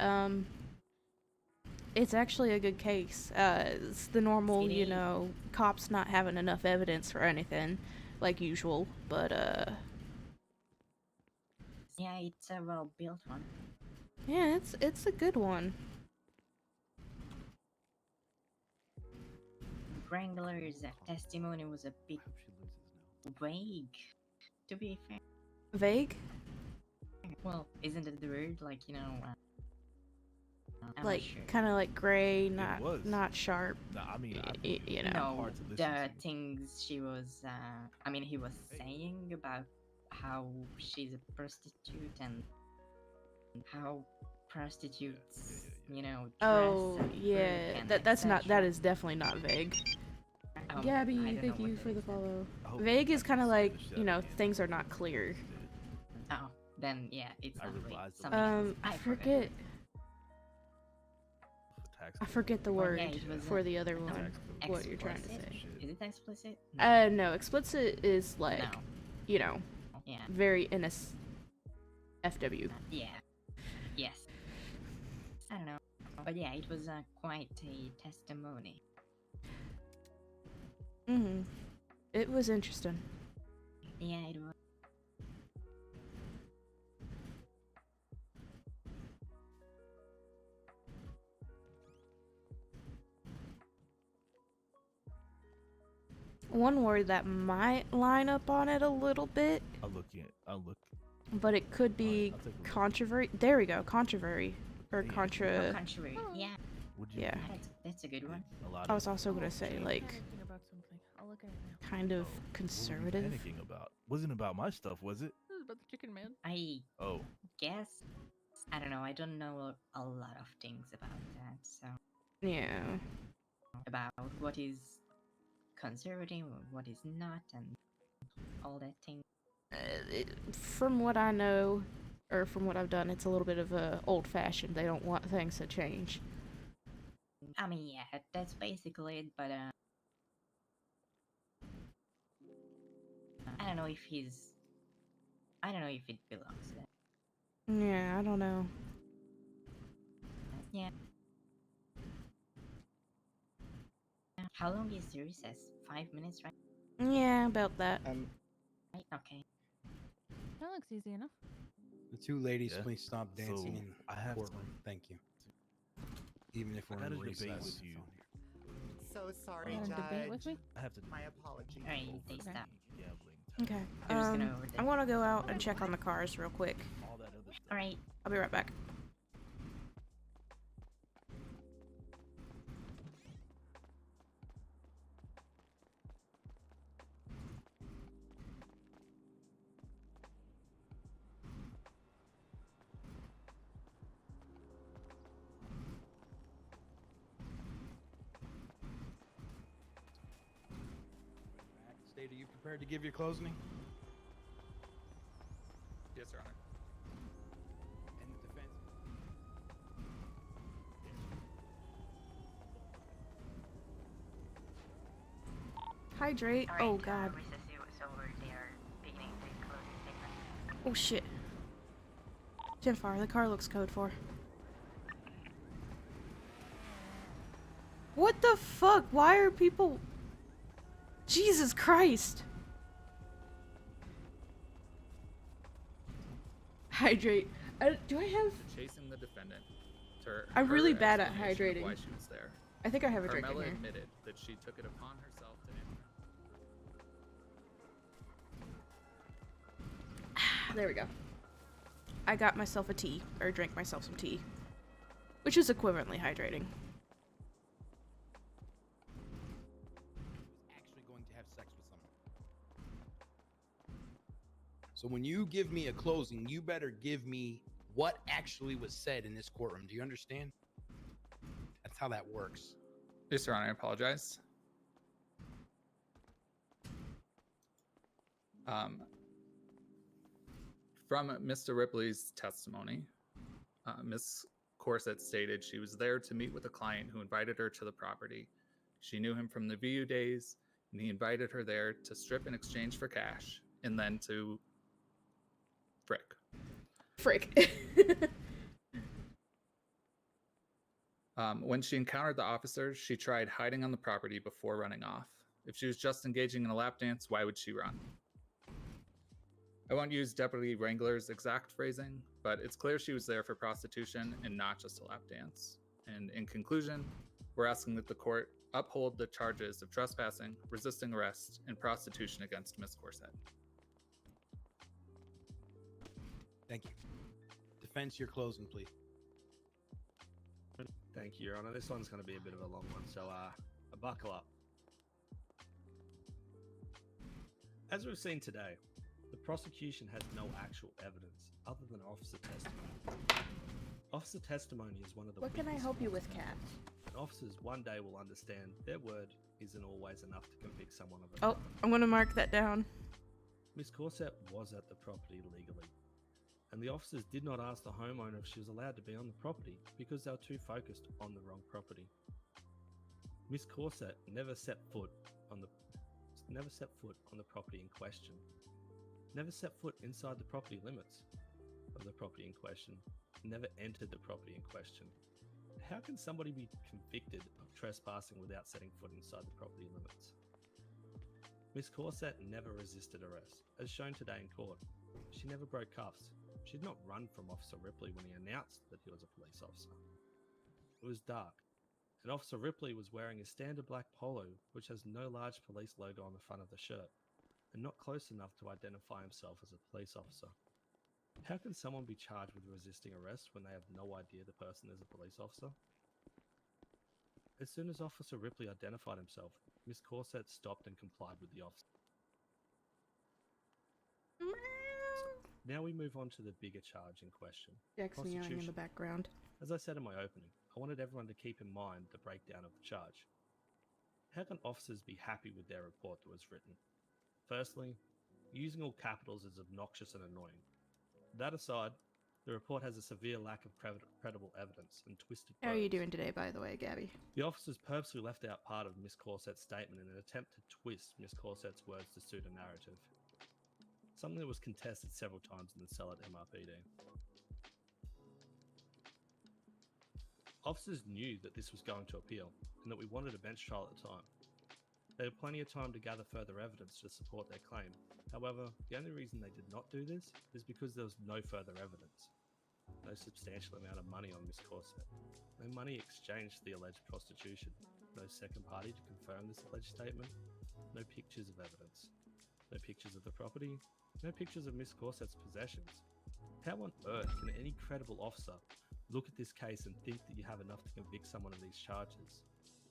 It's actually a good case. It's the normal, you know, cops not having enough evidence for anything, like usual, but Yeah, it's a well-built one. yeah, it's a good one. Wrangler's testimony was a bit vague, to be fair. Vague? Well, isn't it the word? Like, you know, I'm Like not sure. kind of like gray, was. not sharp. No, I mean, you know. No, hard to listen the things she was, I mean, he was saying about how she's a prostitute and how prostitutes, you know, dress Oh and yeah, work and that etc. is definitely not vague. I Gabby, don't thank know you what for that the is then. follow. Vague is kind of like, you know, things are not clear. Oh, then yeah, it's not really something else. I forget. I forget the Well, word yeah, it was, for the other no, one. What you're trying to explicit? say? Is it explicit? No, explicit is like, No. you know, Yeah. very FW. Yeah. Yes. I don't know. But yeah, it was quite a testimony. Mhm. It was interesting. Yeah, it was. One word that might line up on it a little bit, I'll look. but it could be controversy. There we go, controversy or contra. Oh, contrary. Yeah. Yeah. That's a good one. I was also gonna say like Panicking about something. I'll look at it now. kind of What were you conservative. panicking about? Wasn't about my stuff, was it? This is about the chicken man. I Oh. guess. I don't know. I don't know a lot of things about that. So Yeah. about what is conservative, what is not, and all that thing. From what I know, or from what I've done, it's a little bit of a old-fashioned. They don't want things to change. I mean, yeah, that's basically it. But I don't know if he's. I don't know if it belongs to that. Yeah, I don't know. Yeah. How long is the recess? 5 minutes, right? Yeah, about that. Right. Okay. That looks easy enough. The two ladies, Yeah. please stop dancing So, in I the have courtroom. to- Thank you. Even if I we're had in a debate recess. with you. So sorry, You Judge. want to debate with me? I have to. My apologies. Alright, they stop. Gambling. Okay. I'm just gonna over I want to go out and check on the cars real quick. All that other stuff. Alright. I'll be right back. State, are you prepared to give your closing? Yes, Your Honor. And the defense. Hydrate. Oh god. Oh shit. Genfire, the car looks code for. What the fuck? Why are people... Jesus Christ. Hydrate. Do I have... Chasing the defendant. To her I'm really bad at explanation of hydrating. Why she was there. I think I have a drink in Carmela here. admitted that she took it upon herself to there we go. I got myself a tea, or drank myself some tea, which is equivalently hydrating. Actually going to have sex with someone. So when you give me a closing, you better give me what actually was said in this courtroom. Do you understand? That's how that works. Yes, Your Honor, I apologize. From Mr. Ripley's testimony, Ms. Corset stated she was there to meet with a client who invited her to the property. She knew him from the VU days, and he invited her there to strip in exchange for cash, and then to frick. Frick. When she encountered the officers, she tried hiding on the property before running off. If she was just engaging in a lap dance, why would she run? I won't use Deputy Wrangler's exact phrasing, but it's clear she was there for prostitution and not just a lap dance. And in conclusion, we're asking that the court uphold the charges of trespassing, resisting arrest, and prostitution against Miss Corset. Thank you. Defense, your closing, please. Thank you, Your Honor. This one's going to be a bit of a long one, so buckle up. As we've seen today, the prosecution has no actual evidence other than officer testimony. Officer testimony is one of the What can I weakest help you forms with, of Kat? evidence, and officers one day will understand their word isn't always enough to convict someone of Oh, I'm gonna mark that down. Miss Corset was at the property legally, and the officers did not ask the homeowner if she was allowed to be on the property because they were too focused on the wrong property. Miss Corset never set foot on the property in question, never set foot inside the property limits of the property in question, never entered the property in question. How can somebody be convicted of trespassing without setting foot inside the property limits? Miss Corset never resisted arrest, as shown today in court. She never broke cuffs. She did not run from Officer Ripley when he announced that he was a police officer. It was dark, and Officer Ripley was wearing a standard black polo which has no large police logo on the front of the shirt, and not close enough to identify himself as a police officer. How can someone be charged with resisting arrest when they have no idea the person is a police officer? As soon as Officer Ripley identified himself, Miss Corset stopped and complied with the officer. Now we move on to the bigger charge in question. Jack's meowing in the background. As I said in my opening, I wanted everyone to keep in mind the breakdown of the charge. How can officers be happy with their report that was written? Firstly, using all capitals is obnoxious and annoying. That aside, the report has a severe lack of credible evidence and twisted How are you words. doing today, by the way, Gabby? The officers purposely left out part of Miss Corset's statement in an attempt to twist Miss Corset's words to suit a narrative. Something that was contested several times in the cell at MRPD. Officers knew that this was going to appeal and that we wanted a bench trial at the time. They had plenty of time to gather further evidence to support their claim. However, the only reason they did not do this is because there was no further evidence. No substantial amount of money on Miss Corset. No money exchanged for the alleged prostitution. No second party to confirm this alleged statement. No pictures of evidence. No pictures of the property. No pictures of Miss Corset's possessions. How on earth can any credible officer look at this case and think that you have enough to convict someone of these charges?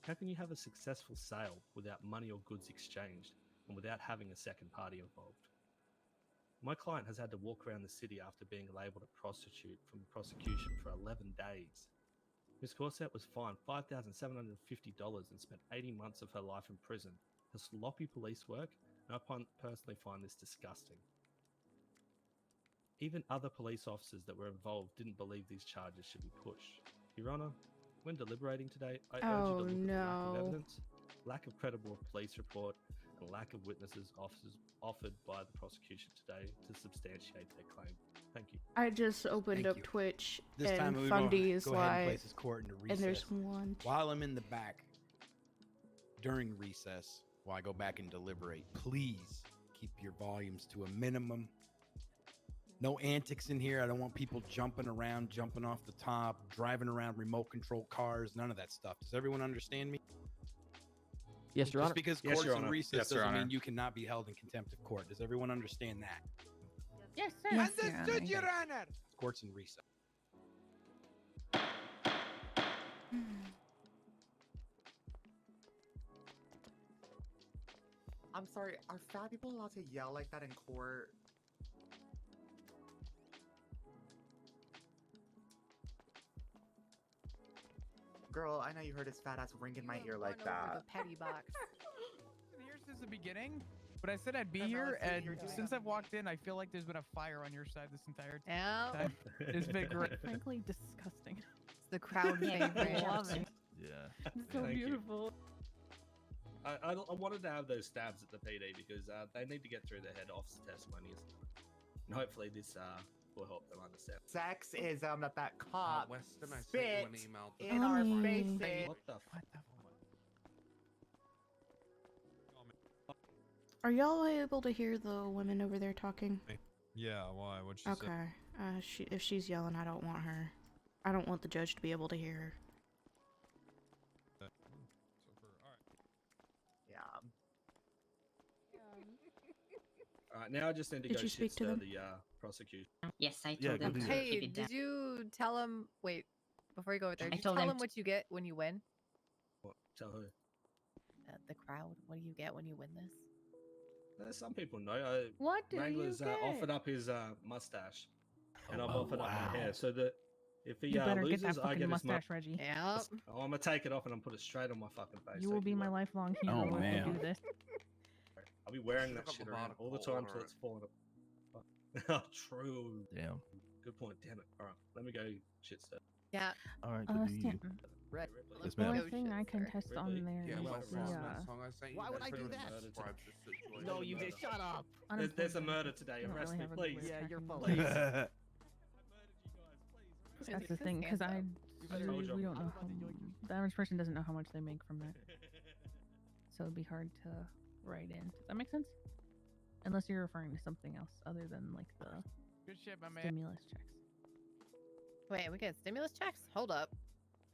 How can you have a successful sale without money or goods exchanged and without having a second party involved? My client has had to walk around the city after being labelled a prostitute from the prosecution for 11 days. Miss Corset was fined $5,750 and spent 80 months of her life in prison for sloppy police work, and I personally find this disgusting. Even other police officers that were involved didn't believe these charges should be pushed. Your Honour, when deliberating today, I urge you to look at the lack of evidence, lack of credible police report, and lack of witnesses offered by the prosecution today to substantiate their claim. Thank you. I just opened Thank up you. Twitch This and time we Fundy's go ahead and live, place this court into recess. and there's one. While I'm in the back, during recess, while I go back and deliberate, please keep your volumes to a minimum. No antics in here. I don't want people jumping around, jumping off the top, driving around remote control cars, none of that stuff. Does everyone understand me? Yes, Your Just Honor. because Yes, court's Your in Honor. recess Yes, Your doesn't Honor. mean you cannot be held in contempt of court. Does everyone understand that? Yes, sir. Yes, Your Understood, Honor. Your Honor. Court's in recess. I'm sorry, are fat people allowed to yell like that in court? Girl, I know you heard his fat ass ring in my ear like Run over that. the petty box. Here since the beginning, but I said I'd be Grandma, here, let's see what and you're doing. since I've walked in, I feel like there's been a fire on your side this entire Yeah. time. It's been great. Frankly, disgusting. It's the crowd favorite. Love it. Yeah. It's so Thank you. beautiful. I wanted to have those stabs at the PD because they need to get through their head officer testimonies, and hopefully this will help them understand. Sexism that cop Weston, I sent spit you an email. in our Oh. faces. What the? Are y'all able to hear the women over there talking? Yeah, why? What'd she say? Okay. If she's yelling, I don't want her. I don't want the judge to be able to hear her. Yeah. Alright, now I just need to Did go you speak to shitstir them? the prosecution. Yes, I Yeah, told them good to to keep Hey, it down. did you tell him? Wait, before you go over there, I did you told tell them him what you get when you win? What? Tell who? The crowd. What do you get when you win this? Some people know. What do Wrangler's you get? offered up his mustache, and I've Oh, offered up wow. my hair, so that if he You better get that loses, I fucking get his mustache, Reggie. Yeah. Oh, I'm gonna take it off and I'm put it straight on my fucking face. You so will he be my won't- lifelong hero Oh, if you man. do this. I'll be wearing Should've that got shit the around all the article, time till order it's falling apart. True. Damn. Good point. Damn it. All right, let me go shit stir. Yeah. All right, good to you. Stanton. Right. Yes, The ma'am. only thing I can test on Really? there Yeah, is well, the, from that song I sent you, Why would that's I do pretty that? much describes the situation. No, you did. Shut up. There's a murder today. I don't Arrest really me, have a please. clear Yeah, you're tracking full. Yeah. That's the thing, because I I told you. we don't know how the average person doesn't know how much they make from that, so it'd be hard to write in. Does that make sense? Unless you're referring to something else other than like the Good shit, my man. stimulus checks. Wait, we get stimulus checks? Hold up.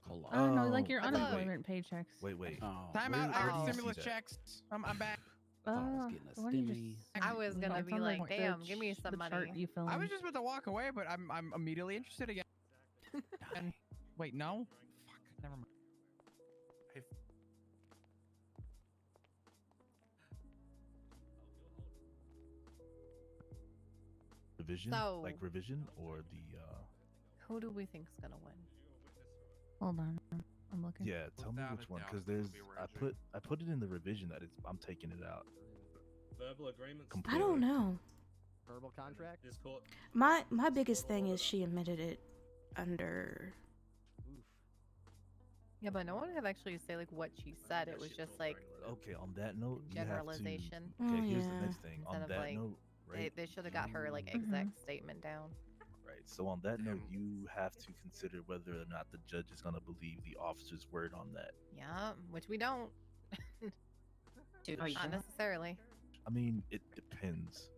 Hold I don't know, like Oh, your I thought- unemployment paychecks. Wait, wait. Oh, Time Where- out. where I do got you see stimulus that? checks. I'm back. I thought I was getting a the one you stimmy. just I sent was me. gonna It's be on the like, the damn, give me ch- some the chart money. you filmed. I was just about to walk away, but I'm immediately interested again. And wait, no. Fuck. Never mind. Hey, Revision? So- Like revision or the Who do we think's gonna win? Hold on, I'm looking. yeah, tell me Without which a one doubt, cuz it's gonna there's be I put it in the revision that I'm taking it out. Verbal agreements. I don't know. Verbal contract. This court. My biggest thing is she admitted it under. Yeah, but no one could actually say like what she said. It was just like Okay, on that note, you have to generalization. Okay, Oh, here's the yeah. next thing. Instead On of that like note, right? they should have got her like exact statement down. Right. So on that note, you have to consider whether or not the judge is going to believe the officer's word on that. Yeah, which we don't. Dude, Not necessarily. I mean, it depends.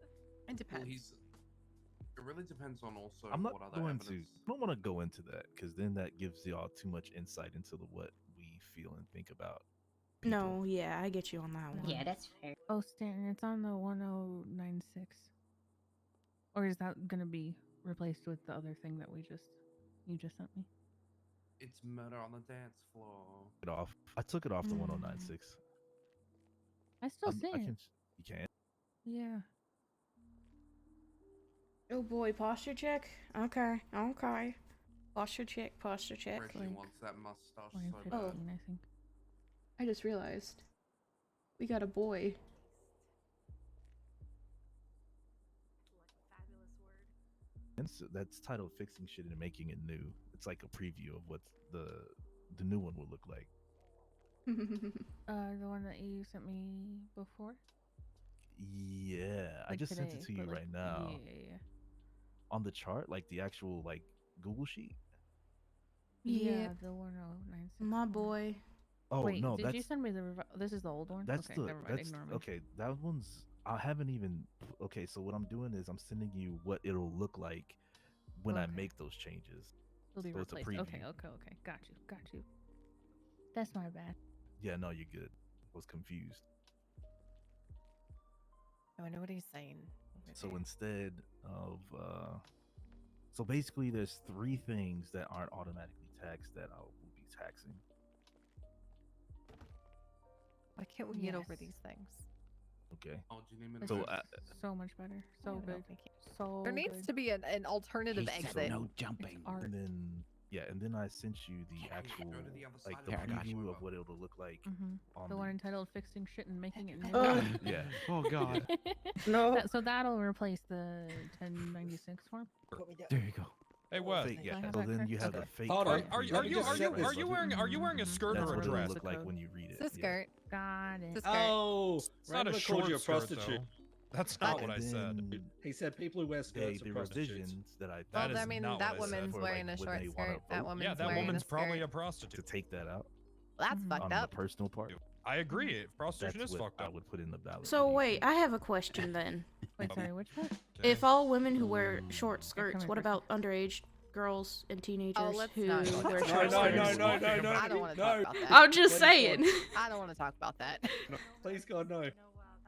It depends. It really depends on also I'm not what other going evidence. to. I don't want to go into that because then that gives y'all too much insight into what we feel and think about. No, yeah, I get you on that one. Yeah, that's fair. Oh, Stanton, it's on the 1096. Or is that gonna be replaced with the other thing that you just sent me? It's murder on the dance floor. It off. I took it off the 1096. I still see I it. can. You can. Yeah. Oh boy, posture check. Okay. Posture check. Reggie Like, wants that mustache Line so 15, bad. I think. I just realized we got a boy. And so that's titled "Fixing Shit and Making It New." It's like a preview of what the new one will look like. The one that you sent me before? Yeah, I Like just sent today, it to you but, like, right now. Yeah. On the chart, like the actual like Google sheet. Yeah, the 1096. My boy. Oh Wait, no, did that's you send me this is the old one? that's okay, the never mind, that's ignore me. okay. That one's I haven't even okay. So what I'm doing is I'm sending you what it'll look like when I Okay. make those changes. It'll be So it's a replaced. Okay, preview. okay. Got you. That's my bad. Yeah, no, you're good. Was confused. I wonder what he's saying. over So there. instead, of so basically there's 3 things that aren't automatically taxed that I will be taxing. Why can't we get over these things? Okay. Oh, do you need me to This So is so much better. So No, good. thank you. So There needs good. to be an alternative exit. jumping. Art. And then and then I sent you the actual the other like side the of the preview of what it'll look like on The one entitled "Fixing Shit and Making It New." yeah. Oh God. No. So that'll replace the 1096 form. There you go. Hey, what? Fake, yeah. Do I have So that then correct? you have Okay. the fake. Hold on. Are Let me just set this. you wearing a skirt That's or a what it'll dress? look like when you read it. It's a yeah. skirt. Got it. It's a skirt. Oh, It's not a Wrangler short called you a skirt, prostitute. though. That's not what I And said. then He said people who wear skirts the are prostitutes. revisions that I That Well, is I mean, not that what I said. woman's For, wearing like, a when short they wanna skirt. That vote. woman's Yeah, that wearing woman's a probably skirt. a prostitute. to take that out Well, that's Mhm. fucked on the up. personal part. I agree. Prostitution That's is what fucked I up. would put in the ballot. So wait, I have a question then. Wait, sorry, which one? If all women who wear short skirts, coming what for about underage girls and teenagers let's who not. wear No, short no, skirts? no, no, no, no. I don't want to no. talk about that. I'm just Please, saying. God. I don't want to talk about that. No, please, God, no.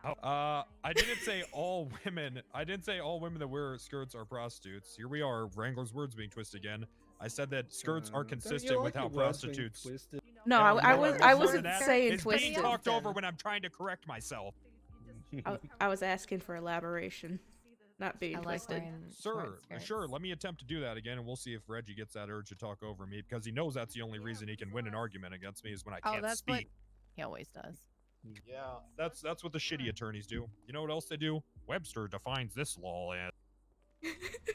I didn't say all women. I didn't say all women that wear skirts are prostitutes. Here we are, Wrangler's words being twisted again. I said that skirts are Don't you consistent with like how your words being prostitutes. twisted? No, Yeah, I no, was no, I more wasn't than that. saying It's being twisted. talked over when I'm trying to correct myself. I was asking for elaboration, not being I like twisted. wearing Sure, short skirts. sure. Let me attempt to do that again, and we'll see if Reggie gets that urge to talk over me because he knows that's the only reason he can win an argument against me is when I Oh, can't that's speak. what he always does. Yeah, that's what the shitty attorneys do. You know what else they do? Webster defines this law as.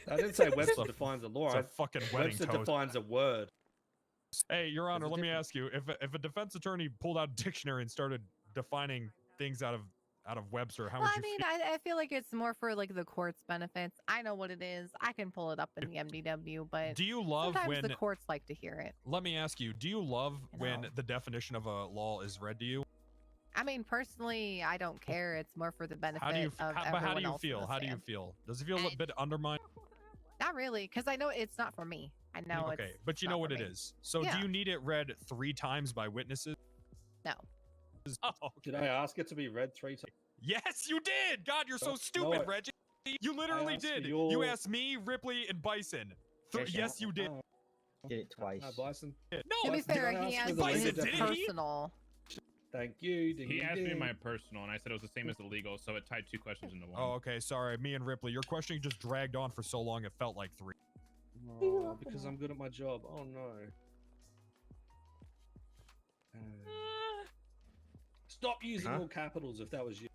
I didn't say It's Webster a- defines a law. It's a fucking wedding Webster toast. defines a word. Hey, Your Honor, There's a let me difference. ask you: if a defense attorney pulled out a dictionary and started defining things out of Webster, how Well, would I you mean, I feel like it's more for like the court's benefits. I know what it is. I can pull it up in the MDW, but Do you love sometimes when? the courts like to hear it. Let me ask you: do you love when No. the definition of a law is read to you? I mean, personally, I don't care. It's more for the benefit How do you? of But everyone how do you else in feel? the How do you stand. feel? Does it feel a bit undermined? Not really, because I know it's not for me. I know Okay, it's but you not know for what it me. is. So Yeah. do you need it read 3 times by witnesses? No. Oh, Did I ask it to be read 3 times? yes, you did. God, you're so No, stupid, I- Reggie. You literally asked for did. your- You asked me, Ripley, and Bison. Yes, you did. Did it twice. Bison. No, To be Bison, did fair, I he ask for answered the Bison, his legal did he? definition? personal. Thank you. He asked me my personal, and I said it was the same as the legal, so it tied 2 questions into one. Oh, okay. Sorry, me and Ripley. Your questioning just dragged on for so long it felt like 3. Oh, because I'm good at my job. Oh no. Stop using Huh? all capitals if that was you.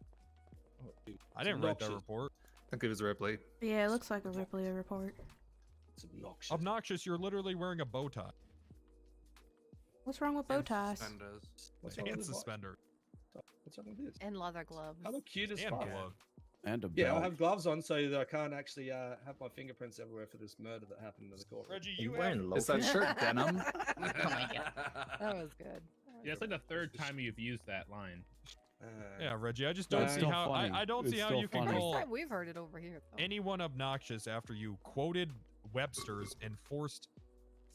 I didn't write that obnoxious. report. I think it was Ripley. Yeah, it looks like a Ripley report. It's obnoxious. Obnoxious. You're literally wearing a bow tie What's wrong with bow ties? What's wrong and with this? suspender What's wrong with this? And leather gloves. I look cute as and fuck. glove. And a Yeah, belt. I have gloves on so that I can't actually have my fingerprints everywhere for this murder that happened in the court. Reggie, You you wearing have. Is that loafers? shirt denim? Oh my god. That was good. Yeah, it's like the 3rd time you've used that line. Yeah, Reggie. I just don't It's see still how. funny. I don't It's see how still you can funny. call First time we've heard it over here. Though. anyone obnoxious after you quoted Webster's and forced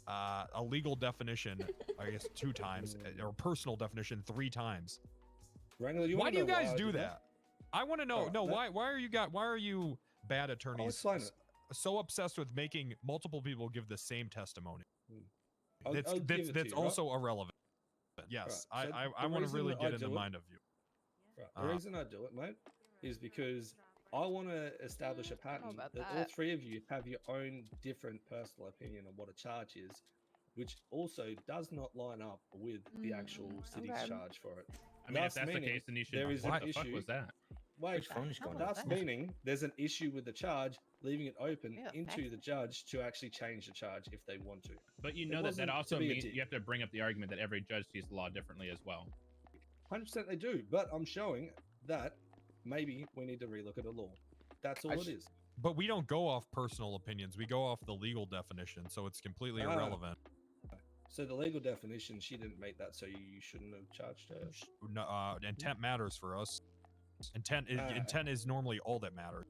a legal definition, I guess 2 times, or personal definition 3 times. Wrangler, Why wanna do you know guys I do did that? I want to know. Alright, No, that- why are you bad attorneys explain it. so obsessed with making multiple people give the same testimony? I'll That's give it to that's you, right? also irrelevant. Yes, Right, so I the want to reason really that I get in the do it- mind of you. Right. The Uh, reason I do it, mate, is because I want to establish a pattern about that all that. 3 of you have your own different personal opinion on what a charge is, which also does not line up with the actual city's okay. charge for it. I mean, if Thus that's the meaning case, then you should. there is What an the fuck issue. was that? Wait, Which phone is going hell off? was thus meaning there's an issue with the charge, leaving it open Yeah, into thanks. the judge to actually change the charge if they want to. But you It know that wasn't to also be a means dick. you have to bring up the argument that every judge sees the law differently as well. 100% they do, but I'm showing that maybe we need to relook at the law. That's all it is. But we don't go off personal opinions. We go off the legal definition, so it's completely Ah. irrelevant. So the legal definition, she didn't make that, so you shouldn't have charged her. No, intent matters for us. Intent is normally all that matters.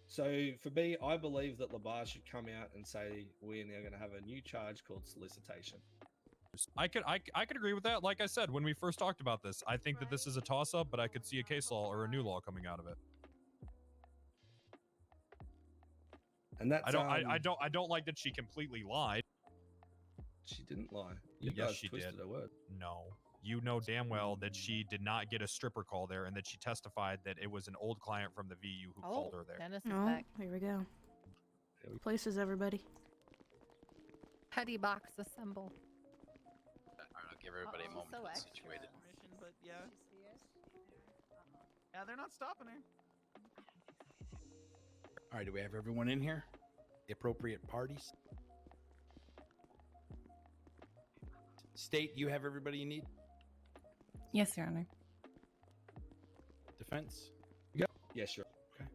So for me, I believe that Labar should come out and say we're now going to have a new charge called solicitation. I could agree with that. Like I said, when we first talked about this, I think that this is a toss-up, but I could see a case law or a new law coming out of it. And that's I don't like that she completely lied. She didn't lie. You Yes, guys she twisted did. her word. No. You know damn well that she did not get a stripper call there, and that she testified that it was an old client from the VU who called her there. Dennis is Oh, back. here we go. Places, everybody. Petty box assemble. Alright, I'll give everybody a moment to get situated. But yeah. Yeah, they're not stopping her. All right, do we have everyone in here? The appropriate parties? State, you have everybody you need? Yes, Your Honor. Defense? Yeah, sure. Okay.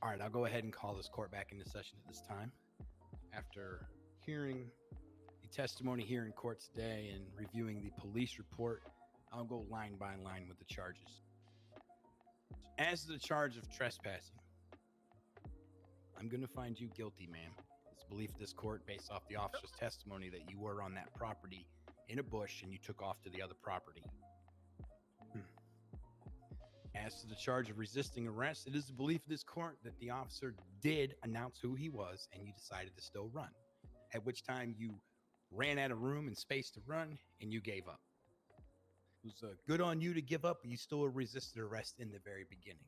All right, I'll go ahead and call this court back into session at this time. After hearing the testimony here in court today and reviewing the police report, I'll go line by line with the charges. As to the charge of trespassing, I'm going to find you guilty, ma'am. It's belief of this court, based off the officer's testimony, that you were on that property in a bush and you took off to the other property. As to the charge of resisting arrest, it is the belief of this court that the officer did announce who he was and you decided to still run, at which time you ran out of room and space to run and you gave up. It was good on you to give up, but you still resisted arrest in the very beginning.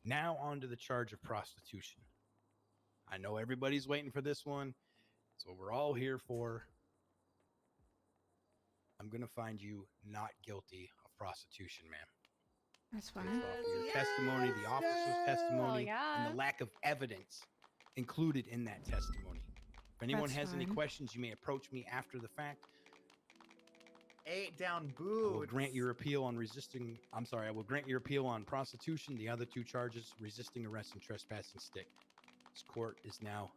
Now on to the charge of prostitution. I know everybody's waiting for this one. It's what we're all here for. I'm going to find you not guilty of prostitution, ma'am. That's fine. Based off of your testimony, the officer's testimony, and the lack of evidence included in that testimony. If anyone has any questions, you may approach me after the fact. 8 down I will boots. grant your appeal on resisting. I'm sorry. I will grant your appeal on prostitution. The other two charges, resisting arrest and trespassing, stick. This court is now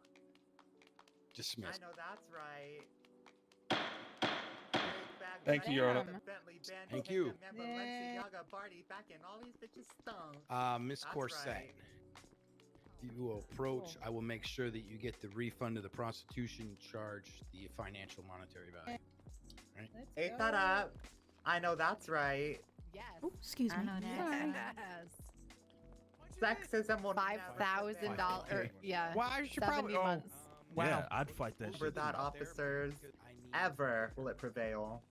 dismissed. I know that's right. Thank you, Your Honor. Thank you. Miss That's Corset, right. you will approach. I will make sure that you get the refund of the prostitution charge, the financial monetary value. Right? Ate that up. I know that's right. Yes. Oh, excuse me. Yes. Sexism will $5,000. Yeah. Why should 70 probably? months. Wow. Yeah, I'd fight that For shit. that, officers. Ever will it prevail.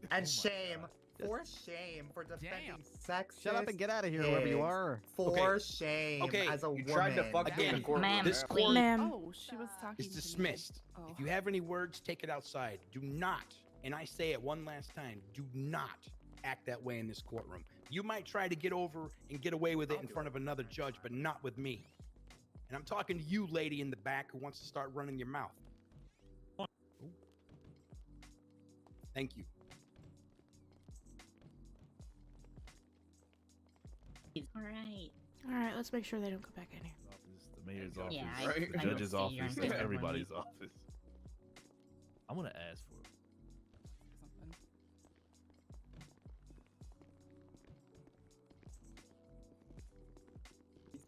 And shame. For shame for defending sexist. Shut up and get out of here, whoever you pigs. are. For shame as a woman. tried to fuck me in the courtroom. Ma'am, This please. court Ma'am. She was talking is dismissed. If you have any words, take it outside. Do not, and I say it one last time, do not act that way in this courtroom. You might try to get over and get away with it in front of another judge, but not with me. And I'm talking to you, lady in the back, who wants to start running your mouth. Thank you. All right. All right, let's make sure they don't go back in here. The mayor's office, Yeah, the I judge's don't see your office, name. everybody's office. I'm gonna ask for it.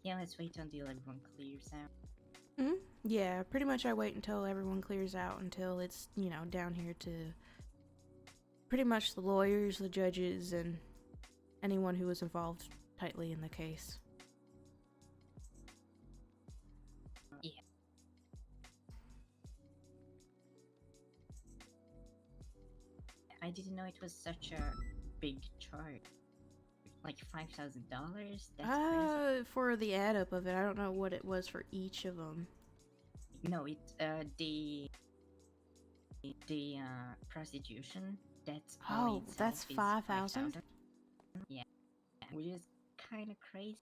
Yeah, let's wait until everyone clears out. Hmm? Yeah, pretty much I wait until everyone clears out, until it's, you know, down here to pretty much the lawyers, the judges, and anyone who was involved tightly in the case. Yeah. I didn't know it was such a big charge. Like $5,000? That's crazy. For the add up of it, I don't know what it was for each of them. No, it's the prostitution. That's Oh, that's 5,000? Yeah, which is kind of crazy.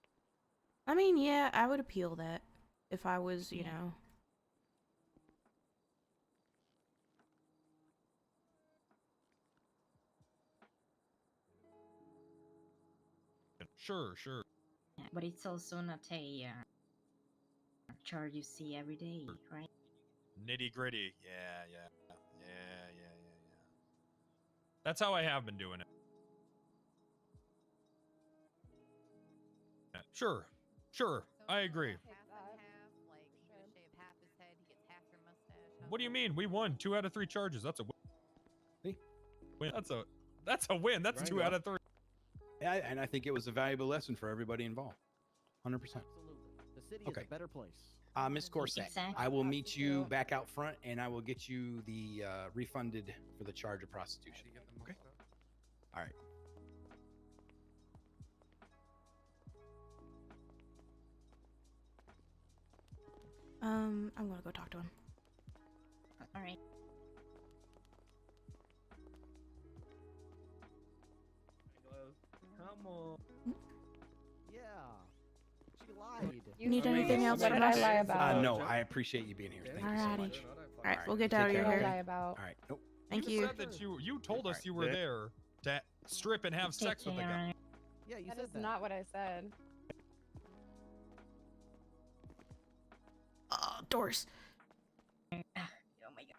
I mean, yeah, I would appeal that if I was, you know. Sure. Yeah, but it's also not a charge you see every day, right? Nitty gritty. Yeah. That's how I have been doing it. Yeah, sure. I agree. What do you mean? We won 2 out of 3 charges. That's a win. That's a win. That's Right 2 out of 3. Yeah, and I think it was a valuable lesson for everybody involved. 100%. Absolutely. The city Okay. is a better place. Miss Corset, Exactly. I will meet you back out front, and I will get you the refunded for the charge of prostitution. Okay. All right. I'm gonna go talk to him. All right. Come on. Yeah. She lied. You need anything else from us? No, I appreciate you being here. Thank you so Alrighty. much. All right, we'll get Take out of care. your What did I hair. about? All right. Nope. Thank you you. said that you told us you were Yeah. there to strip and have sex with the guy. Yeah, you That said is that. not what I said. Doors. Oh my god.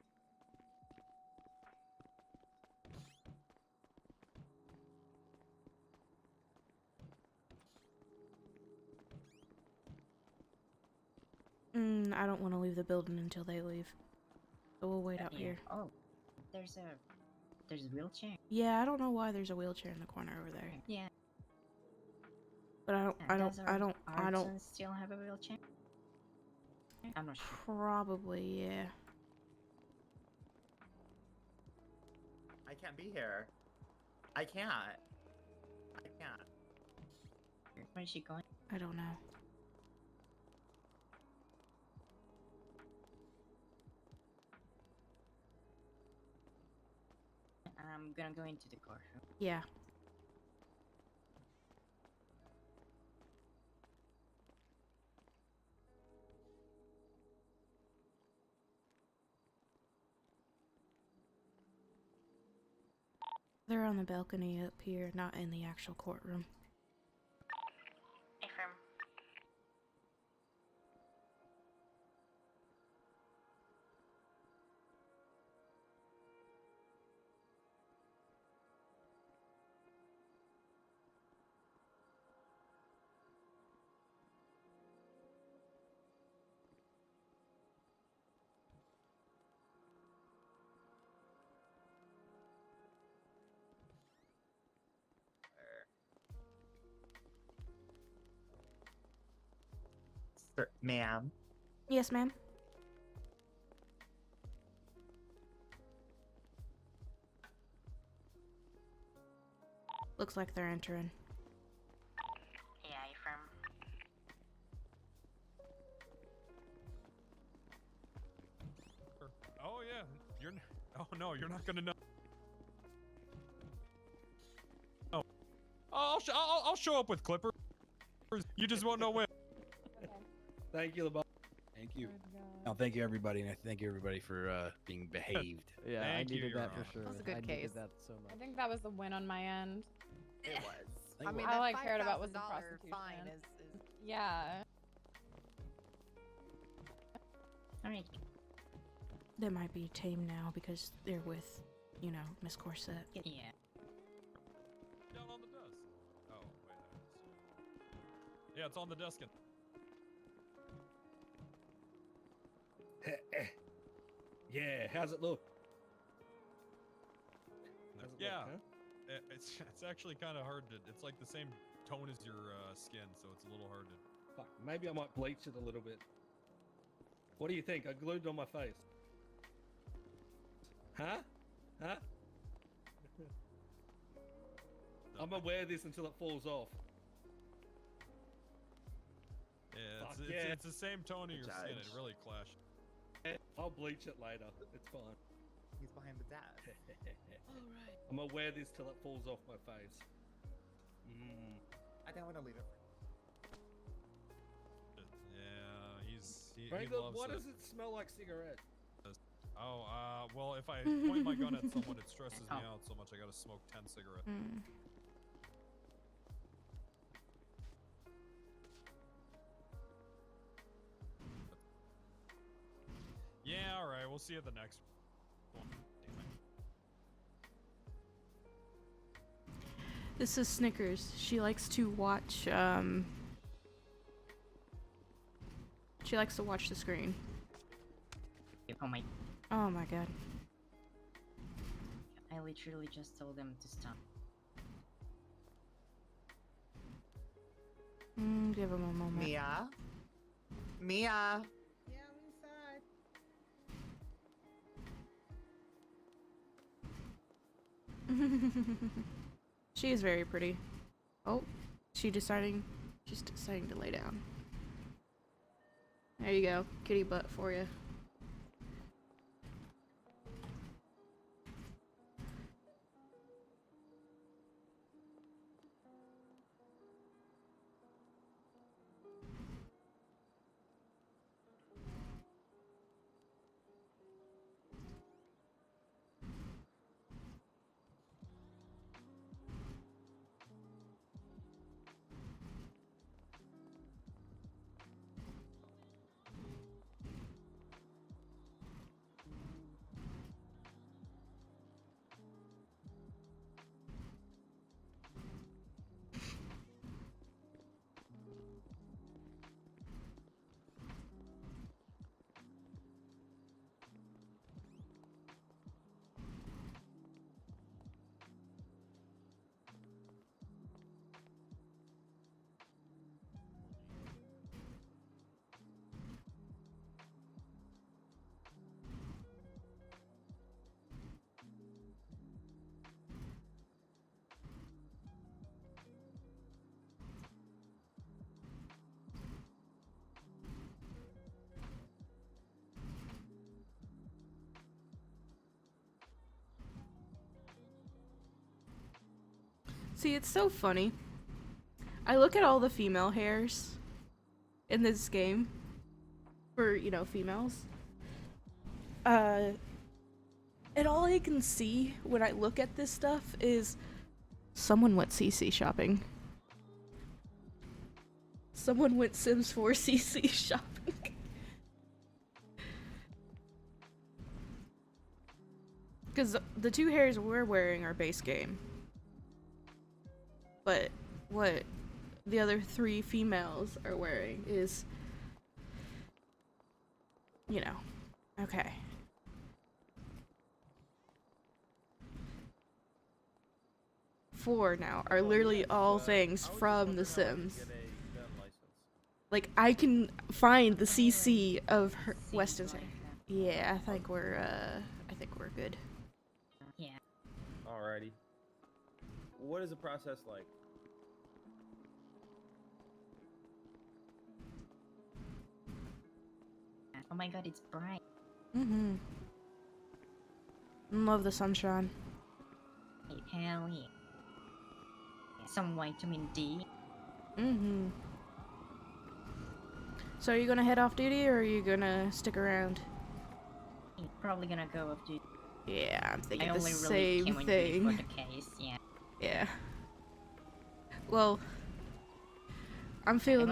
I don't want to leave the building until they leave. So we'll wait out Yeah. here. Oh, there's a wheelchair. Yeah, I don't know why there's a wheelchair in the corner over there. Yeah. But Does our son still have a wheelchair? I'm not sure. Probably, yeah. I can't be here. I can't. I can't. Where's she going? I don't know. I'm gonna go into the car. Yeah. They're on the balcony up here, not in the actual courtroom. Affirm. Sir, ma'am. Yes, ma'am. Looks like they're entering. Yeah, affirm. Oh yeah, oh no, you're not gonna know. Oh, I'll show up with clippers. You just won't know when. Thank you, LeBron. Thank you. No, thank you everybody, and I thank you everybody for being behaved. Yeah, I Thank you, needed Your that for Honor. sure. That was a good I case. needed that so much. I think that was the win on my end. It was. I mean, that all I cared about was the $5,000 prosecution. fine is Yeah. All right. They might be tame now because they're with, you know, Miss Corset. Yeah. Down on the desk. Oh wait. Yeah, it's on the desk. Yeah, how's it look? How's it Yeah, look, huh? it's actually kind of hard to. It's like the same tone as your skin, so it's a little hard to. Fuck, maybe I might bleach it a little bit. What do you think? I glued it on my face. Huh? Huh? I'm gonna wear this until it falls off. Yeah, Fuck it's, yeah. it's the same tone of your skin. It Judge. really clashed. I'll bleach it later. It's fine. He's behind the desk. I'm gonna wear this till it falls off my face. I don't want to leave it. Yeah, he Franklin, loves why it. does it smell like cigarette? Oh, well, if I point my gun at someone, it stresses me out so much. I gotta smoke 10 cigarettes. Yeah, all right. We'll see you at the next one. This is Snickers. She likes to watch, she likes to watch the screen. Oh my. Oh my god. I literally just told them to stop. Give him a moment. Mia? Mia? Yeah, I'm inside. She is very pretty. Oh, she's deciding to lay down. There you go, kitty butt for you. See, it's so funny. I look at all the female hairs in this game for, you know, females. And all I can see when I look at this stuff is someone went CC shopping. Someone went Sims 4 CC shopping. Because the two hairs we're wearing are base game. But what the other 3 females are wearing is, you know, okay. Four now are literally all things from The Sims. Like, I can find the CC of her Weston's hair. Yeah, I think we're good. Yeah. Alrighty. What is the process like? Oh my god, it's bright. Mm-hmm. Love the sunshine. Hell yeah. Some vitamin D. Mm-hmm. So are you gonna head off duty or are you gonna stick around? Probably gonna go off duty. Yeah, I'm thinking I the only really same came on duty thing. for the case, yeah. Yeah. Well, I'm feeling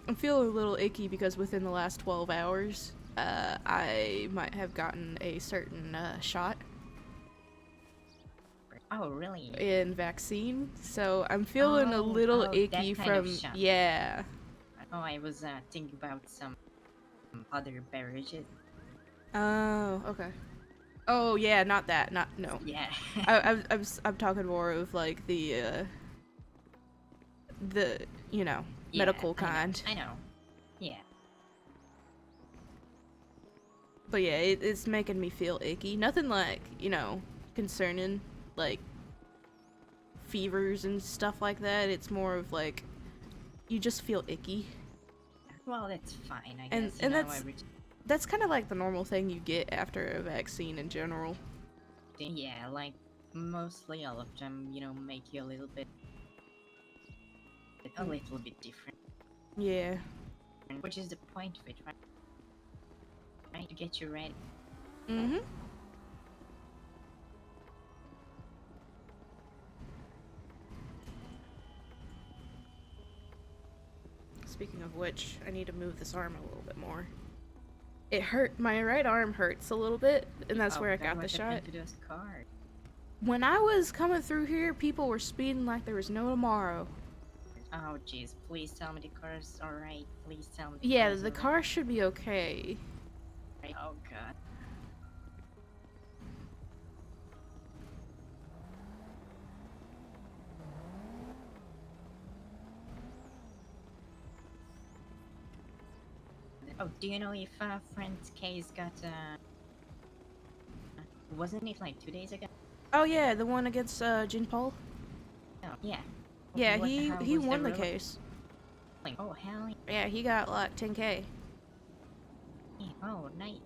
I'm feeling a little icky because within the last 12 hours, I might have gotten a certain shot. Oh, really? In vaccine, so I'm feeling a little icky that kind of from shot. yeah. Oh, I was thinking about some other beverages. Oh, okay. Oh yeah, not that. No. Yeah. I'm talking more of like the you know, Yeah, medical kind. I know. Yeah. But yeah, it's making me feel icky. Nothing like, you know, concerning like fevers and stuff like that. It's more of like you just feel icky. Well, that's fine, I And guess. and that's kind of like the normal thing you get after a vaccine in general. Yeah, like mostly all of them, you know, make you a little bit different. Yeah. Which is the point of it, right? Right, to get you ready. Mm-hmm. Speaking of which, I need to move this arm a little bit more. It hurt. My right arm hurts a little bit, and that's where I got the shot. When I was coming through here, people were speeding like there was no tomorrow. Oh, jeez. Please tell me the car's alright. Please tell me Yeah, car's the alright. car should be okay. Oh, God. Oh, do you know if a friend's case got wasn't it like 2 days ago? Oh yeah, the one against Jin Paul. Oh, yeah. Yeah, What- he how he was won the ruling? case. Oh, hell Yeah, he got like 10K. yeah. Oh, nice.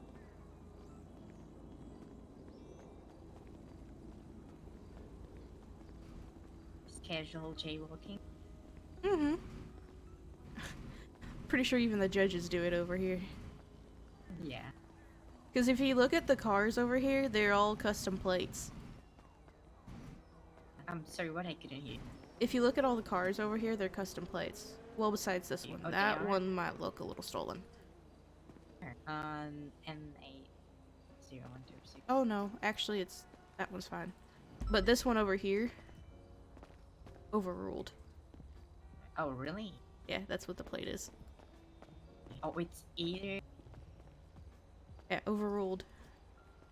Casual jaywalking. Mm-hmm. Pretty sure even the judges do it over here. Yeah. Because if you look at the cars over here, they're all custom plates. I'm sorry, what I couldn't hear. If you look at all the cars over here, they're custom plates. Well, besides this one. Oh, they That are? one might look a little stolen. NA0126. Oh no, actually that one's fine. But this one over here, overruled. Oh, really? Yeah, that's what the plate is. Oh, it's either. Yeah, overruled.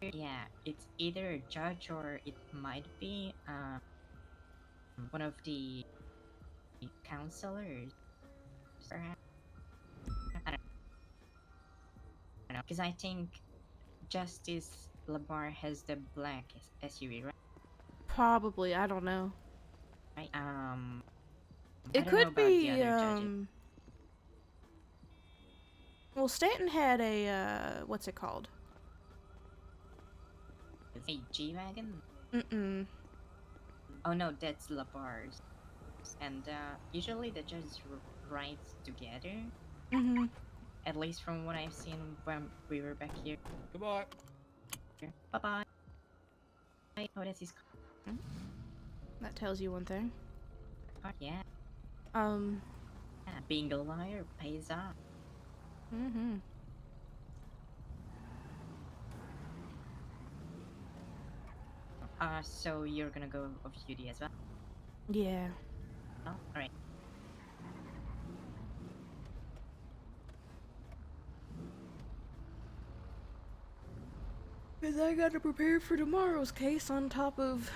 Yeah, it's either a judge or it might be one of the counselors. Perhaps. I don't know. Because I think Justice Labar has the black SUV, right? Probably, I don't know. Right. It I don't know could about the be, other judges. well, Stanton had a, what's it called? A G-Wagon? Mm-mm. Oh no, that's Labar's. And usually the judges ride together. Mm-hmm. At least from what I've seen when we were back here. Goodbye. Bye-bye. Oh, that's his car. That tells you one thing. Yeah. Um. Yeah, being a liar pays off. Mm-hmm. So you're gonna go off duty as well? Yeah. Oh, alright. Because I gotta prepare for tomorrow's case on top of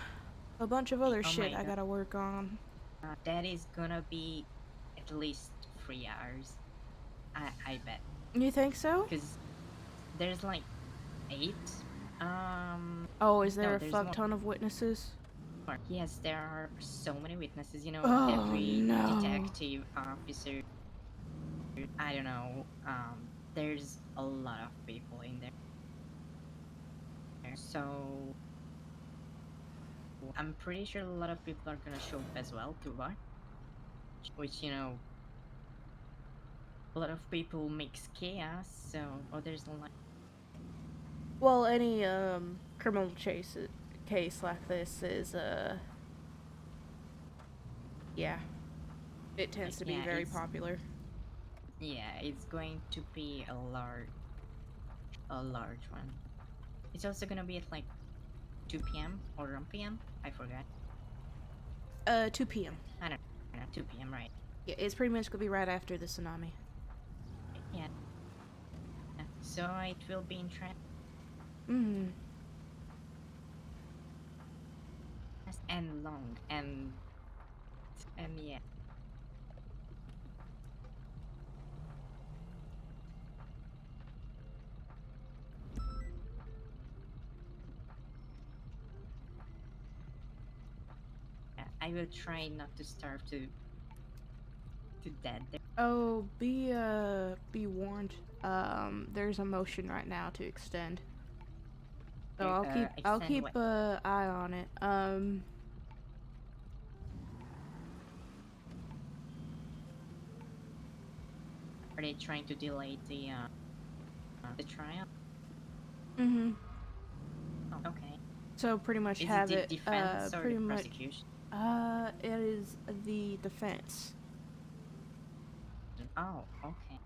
a bunch of other Oh shit my I God. gotta work on. That is gonna be at least 3 hours. I bet. You think so? Because there's like 8. Oh, is there no, a there's fuck more. ton of witnesses? Yes, there are so many witnesses. You know, Oh, every no. detective, officer, I don't know. There's a lot of people in there. So I'm pretty sure a lot of people are gonna show up as well to watch. Which, you know, a lot of people makes chaos. So, there's a lot. Well, any criminal case like this is yeah, it tends to be Yeah, very it's- popular. Yeah, it's going to be a large one. It's also gonna be at like 2 p.m. or 1 p.m. I forgot. 2 p.m. I don't know, 2 p.m. right? Yeah, it's pretty much gonna be right after the tsunami. Yeah. So it will be interesting. Mm-hmm. And long and yeah. I will try not to starve to death there. Oh, be warned. There's a motion right now to extend. So I'll keep extend what? eye on it. Are they trying to delay the trial? Mm-hmm. Oh, okay. So pretty much Is have it it the defense or pretty the much. prosecution? It is the defense. Oh, okay.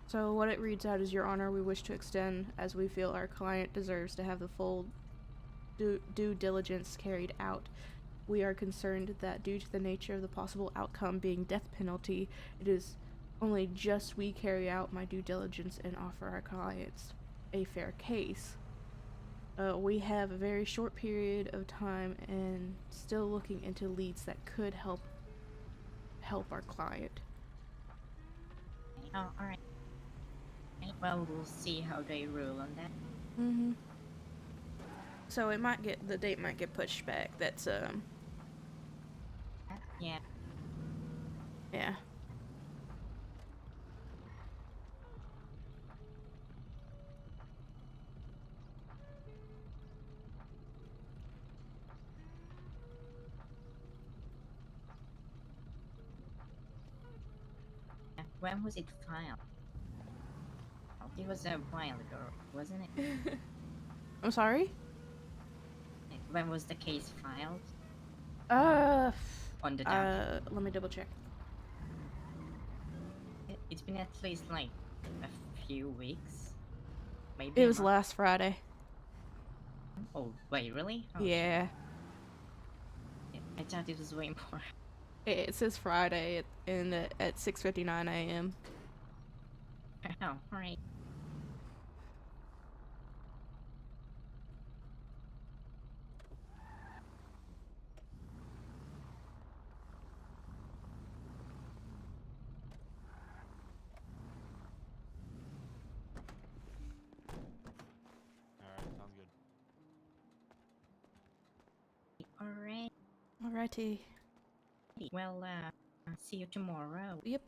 So what it reads out is, Your Honor, we wish to extend as we feel our client deserves to have the full due diligence carried out. We are concerned that due to the nature of the possible outcome being death penalty, it is only just we carry out my due diligence and offer our clients a fair case. We have a very short period of time and still looking into leads that could help our client. Oh, alright. Well, we'll see how they rule on that. Mm-hmm. So the date might get pushed back. That's Yeah. yeah. When was it filed? It was a while ago, wasn't it? I'm sorry? When was the case filed? On the Let me double check. It's been at least like a few weeks. Maybe It a was month. last Friday. Oh, wait, really? Oh, Yeah. I thought it was way more. It says Friday at 6:59 a.m. Oh, alright. Alright, sounds good. Alright. Alrighty. Well, see you tomorrow. Yep.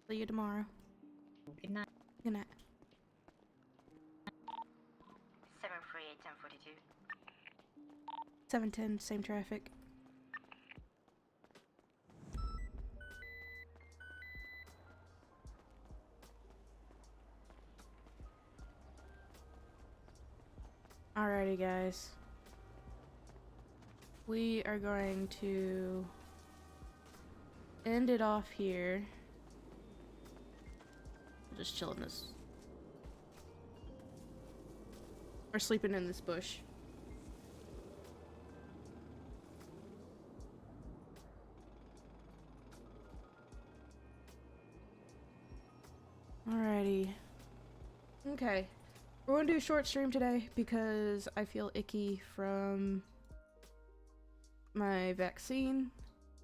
See you tomorrow. Good night. Good night. 738 1042. 7:10, same traffic. Alrighty, guys. We are going to end it off here. Just chilling this. Or sleeping in this bush. Alrighty. Okay. We're gonna do a short stream today because I feel icky from my vaccine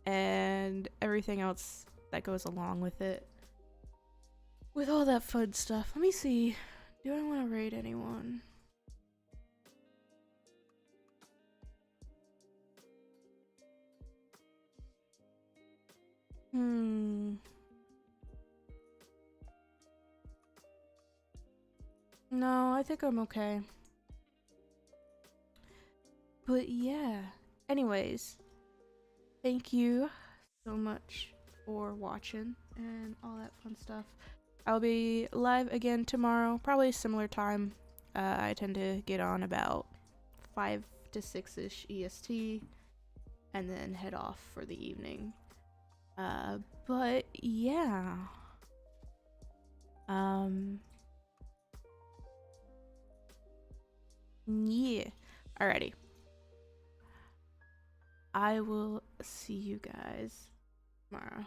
and everything else that goes along with it. With all that fun stuff. Let me see. Do I want to raid anyone? No, I think I'm okay. But yeah. Anyways, thank you so much for watching and all that fun stuff. I'll be live again tomorrow, probably similar time. I tend to get on about 5 to 6-ish EST and then head off for the evening. But yeah. Yeah. Alrighty. I will see you guys tomorrow.